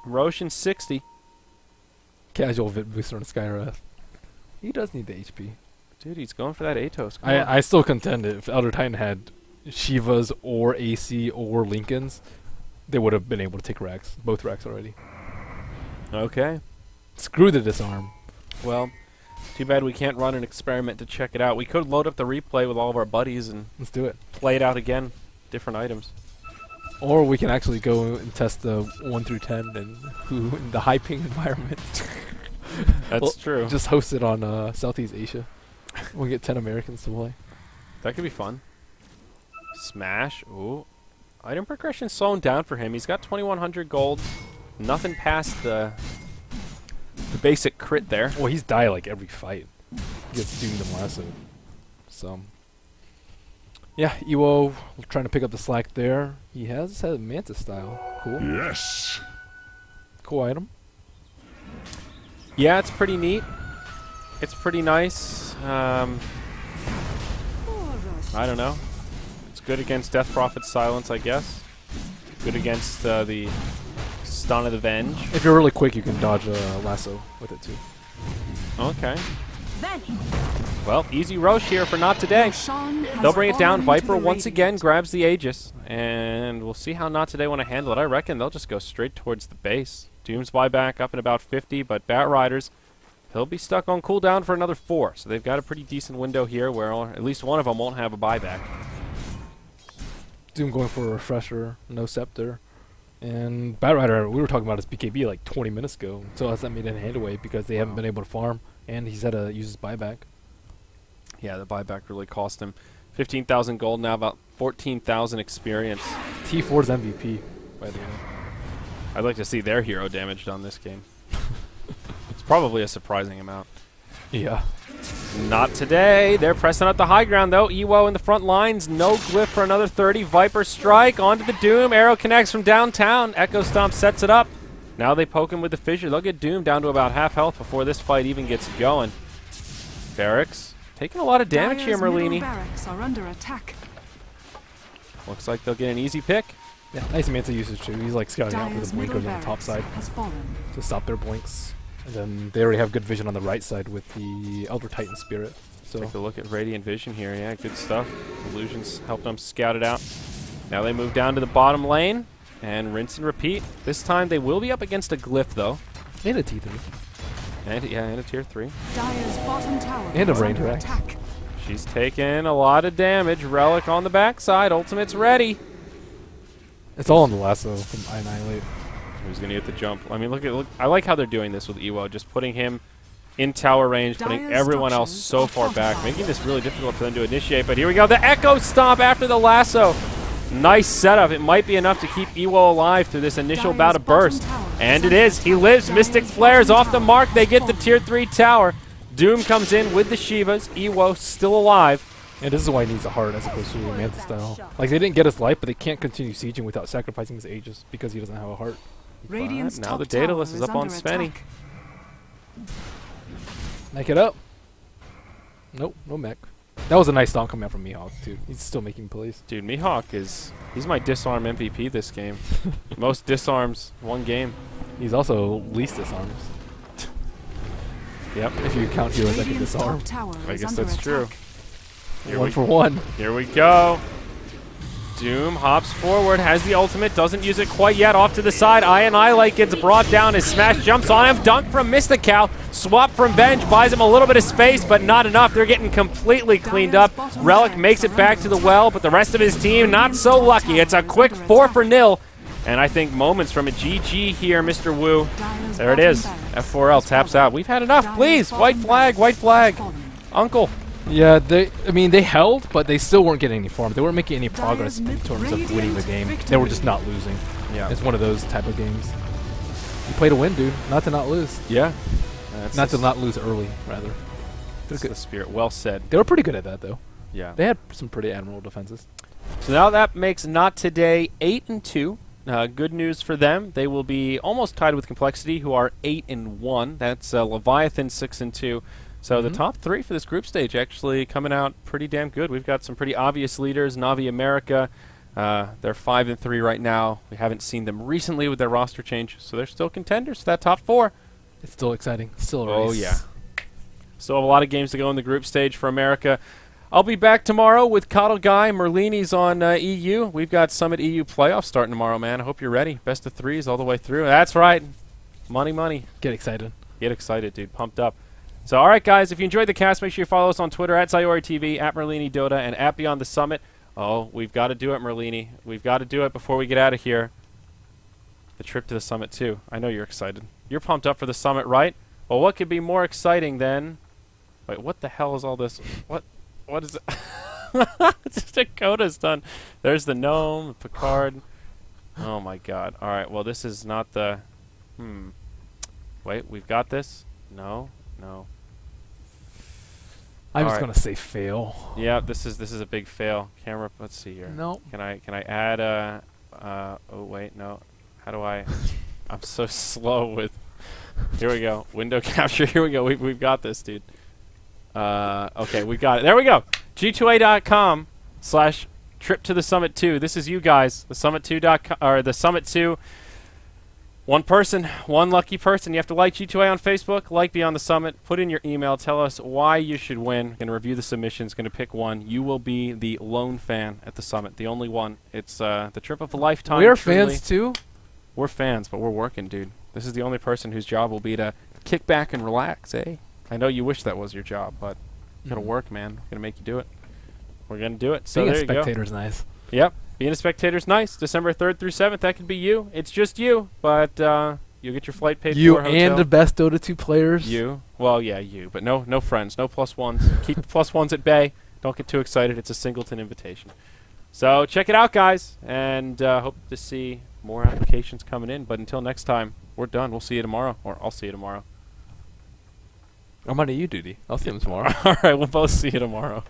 Speaker 4: Roshan 60.
Speaker 2: Casual Vit booster on Skywrath. He does need the HP.
Speaker 4: Dude, he's going for that Atos.
Speaker 2: I still contend if Elder Titan had Shivas or AC or Lincolns, they would have been able to take Rax. Both Rax already.
Speaker 4: Okay.
Speaker 2: Screw the disarm.
Speaker 4: Well, too bad we can't run an experiment to check it out. We could load up the replay with all of our buddies and
Speaker 2: Let's do it.
Speaker 4: play it out again. Different items.
Speaker 2: Or we can actually go and test the 1 through 10 and who in the high ping environment.
Speaker 4: That's true.
Speaker 2: Just host it on Southeast Asia. We'll get 10 Americans to play.
Speaker 4: That could be fun. Smash. Ooh. Item progression slowing down for him. He's got 2,100 gold. Nothing past the basic crit there.
Speaker 2: Well, he's die like every fight. He gets doomed and lassoed. So, yeah, Iwo trying to pick up the slack there. He has had a Mantis style. Cool.
Speaker 5: Yes.
Speaker 2: Cool item.
Speaker 4: Yeah, it's pretty neat. It's pretty nice. I don't know. It's good against Death Prophet's silence, I guess. Good against the stun of the Venge.
Speaker 2: If you're really quick, you can dodge a lasso with it too.
Speaker 4: Okay. Well, easy Roche here for not today. They'll bring it down. Viper once again grabs the Aegis, and we'll see how not today want to handle it. I reckon they'll just go straight towards the base. Doom's buyback up in about 50, but Bat Riders, he'll be stuck on cooldown for another 4. So they've got a pretty decent window here where at least one of them won't have a buyback.
Speaker 2: Doom going for a refresher, no scepter. And Bat Rider, we were talking about his BKB like 20 minutes ago. So hasn't made any hand away because they haven't been able to farm. And he's had to use his buyback.
Speaker 4: Yeah, the buyback really cost him 15,000 gold, now about 14,000 experience.
Speaker 2: T4's MVP, by the way.
Speaker 4: I'd like to see their hero damaged on this game. It's probably a surprising amount.
Speaker 2: Yeah.
Speaker 4: Not today. They're pressing up the high ground, though. Ewo in the front lines. No glyph for another 30. Viper strike onto the Doom. Arrow connects from downtown. Echo Stomp sets it up. Now they poke him with the fissure. They'll get Doom down to about half health before this fight even gets going. Barracks taking a lot of damage here, Merlini.
Speaker 3: Barracks are under attack.
Speaker 4: Looks like they'll get an easy pick.
Speaker 2: Yeah, nice Manta usage too. He's like scouting out for
Speaker 3: Dire's
Speaker 2: the blinkers
Speaker 3: middle
Speaker 2: on the top
Speaker 3: barracks
Speaker 2: side
Speaker 3: has fallen.
Speaker 2: to stop their blinks. And then they already have good vision on the right side with the Elder Titan Spirit. So
Speaker 4: Take a look at Radiant Vision here. Yeah, good stuff. Illusions helped them scout it out. Now they move down to the bottom lane and rinse and repeat. This time they will be up against a glyph, though.
Speaker 2: and a T3.
Speaker 4: And a tier 3.
Speaker 3: Dire's bottom tower
Speaker 2: And a
Speaker 3: is
Speaker 2: brain
Speaker 3: under
Speaker 2: direct.
Speaker 3: attack.
Speaker 4: She's taking a lot of damage. Relic on the backside. Ultimate's ready.
Speaker 2: It's all on the lasso from Annihilate.
Speaker 4: Who's going to get the jump? I mean, look. I like how they're doing this with Ewo, just putting him in tower range, putting
Speaker 3: Dire's
Speaker 4: everyone else
Speaker 3: structures
Speaker 4: so
Speaker 3: are
Speaker 4: far back,
Speaker 3: fortified.
Speaker 4: making this really difficult for them to initiate. But here we go. The Echo Stomp after the lasso. Nice setup. It might be enough to keep Ewo alive through this initial
Speaker 3: Dire's
Speaker 4: bout of
Speaker 3: bottom
Speaker 4: burst.
Speaker 3: tower
Speaker 4: And
Speaker 3: is
Speaker 4: it
Speaker 3: under
Speaker 4: is. He
Speaker 3: attack.
Speaker 4: lives.
Speaker 3: Dire's
Speaker 4: Mystic
Speaker 3: bottom
Speaker 4: flares off the
Speaker 3: tower
Speaker 4: mark. They
Speaker 3: has
Speaker 4: get the
Speaker 3: fallen.
Speaker 4: tier 3 tower. Doom comes in with the Shivas. Ewo still alive.
Speaker 2: And this is why he needs a heart as opposed to a Manta style. Like, they didn't get his life, but they can't continue sieging without sacrificing his Aegis because he doesn't have a heart.
Speaker 3: Radiant's
Speaker 4: But now
Speaker 3: top
Speaker 4: the Daedalus
Speaker 3: tower
Speaker 4: is up on
Speaker 3: under
Speaker 4: Svenny.
Speaker 3: attack.
Speaker 2: Make it up. Nope, no mech. That was a nice stomp coming out from Mihawk, too. He's still making plays.
Speaker 4: Dude, Mihawk he's my disarm MVP this game. Most disarms, one game.
Speaker 2: He's also least disarms.
Speaker 4: Yep.
Speaker 2: If you count heroes that can
Speaker 3: Radiant's
Speaker 2: disarm.
Speaker 3: top tower
Speaker 4: I
Speaker 3: is
Speaker 4: guess
Speaker 3: under
Speaker 4: that's
Speaker 3: attack.
Speaker 4: true. Here
Speaker 2: One
Speaker 4: we-
Speaker 2: for one.
Speaker 4: Here we go. Doom hops forward, has the ultimate, doesn't use it quite yet. Off to the side, Annihilate gets brought down as Smash jumps on him. Dunk from Mystical. Swap from Venge, buys him a little bit of space, but not enough. They're getting completely cleaned up. Relic makes it back to the well, but the rest of his team not so lucky. It's a quick 4-0. And I think moments from a GG here, Mr. Wu.
Speaker 3: Dire's
Speaker 4: There it
Speaker 3: bottom
Speaker 4: is.
Speaker 3: barracks
Speaker 4: F4L
Speaker 3: has
Speaker 4: taps
Speaker 3: fallen.
Speaker 4: out. We've had enough,
Speaker 3: Dire's
Speaker 4: please.
Speaker 3: bottom
Speaker 4: White flag,
Speaker 3: barracks
Speaker 4: white flag.
Speaker 3: has fallen.
Speaker 4: Uncle.
Speaker 2: Yeah, they held, but they still weren't getting any farm. They weren't making any progress in
Speaker 3: mid-
Speaker 2: terms of winning the
Speaker 3: radiant
Speaker 2: game. They were just
Speaker 3: victory.
Speaker 2: not losing.
Speaker 4: Yeah.
Speaker 2: It's one of those type of games. You play to win, dude. Not to not lose.
Speaker 4: Yeah. That's
Speaker 2: Not
Speaker 4: the
Speaker 2: to not lose early, rather.
Speaker 4: That's the spirit. Well said.
Speaker 2: They were pretty good at that, though.
Speaker 4: Yeah.
Speaker 2: They had some pretty admirable defenses.
Speaker 4: So now that makes Not Today 8-2. Good news for them. They will be almost tied with Complexity, who are 8-1. That's Leviathan 6-2. So the
Speaker 2: Mhm.
Speaker 4: top 3 for this group stage actually coming out pretty damn good. We've got some pretty obvious leaders. Navi America, they're 5-3 right now. We haven't seen them recently with their roster change, so they're still contenders for that top 4.
Speaker 2: It's still exciting. Still a race.
Speaker 4: Oh, yeah. Still have a lot of games to go in the group stage for America. I'll be back tomorrow with Coddle Guy. Merlini's on EU. We've got Summit EU playoffs starting tomorrow, man. I hope you're ready. Best of 3s all the way through. That's right. Money, money.
Speaker 2: Get excited.
Speaker 4: Get excited, dude. Pumped up. So, all right, guys. If you enjoyed the cast, make sure you follow us on Twitter at ZayoriTV, at Merlini Dota, and at Beyond the Summit. Oh, we've got to do it, Merlini. We've got to do it before we get out of here. The trip to the Summit, too. I know you're excited. You're pumped up for the Summit, right? Well, what could be more exciting than... Wait, what the hell is all this? What is it? Just Dakota's done. There's the gnome, Picard. Oh my god. Alright, well this is not the... Wait, we've got this? No.
Speaker 2: I'm just
Speaker 4: Alright.
Speaker 2: gonna say fail.
Speaker 4: Yeah, this is a big fail. Camera, let's see here.
Speaker 2: No.
Speaker 4: Can I add a... oh wait, no. How do I... I'm so slow with... Here we go. Window capture. Here we go. We've got this, dude. Okay, we got it. There we go. G2A.com/... Trip to the Summit 2. This is you guys. The Summit2.com or the Summit 2. One person, one lucky person. You have to like G2A on Facebook, like Beyond the Summit, put in your email, tell us why you should win. Going to review the submissions, going to pick one. You will be the lone fan at the Summit, the only one. It's the trip of a lifetime.
Speaker 2: We are
Speaker 4: truly.
Speaker 2: fans too.
Speaker 4: We're fans, but we're working, dude. This is the only person whose job will be to kick back and relax, eh? I know you wish that was your job, but it'll work, man. We're gonna make you do it. We're gonna do it. So
Speaker 2: Being
Speaker 4: there
Speaker 2: a
Speaker 4: you go.
Speaker 2: spectator's nice.
Speaker 4: Yep. Being a spectator's nice. December 3rd through 7th, that could be you. It's just you, but you'll get your flight paid
Speaker 2: You
Speaker 4: for.
Speaker 2: and
Speaker 4: hotel.
Speaker 2: the best Dota 2 players.
Speaker 4: You. Well, yeah, you. But no friends, no +1s. Keep the +1s at bay. Don't get too excited. It's a singleton invitation. So check it out, guys, and hope to see more applications coming in. But until next time, we're done. We'll see you tomorrow, or I'll see you tomorrow.
Speaker 2: I'm on a U duty. I'll see him tomorrow.
Speaker 4: All right, we'll both see you tomorrow.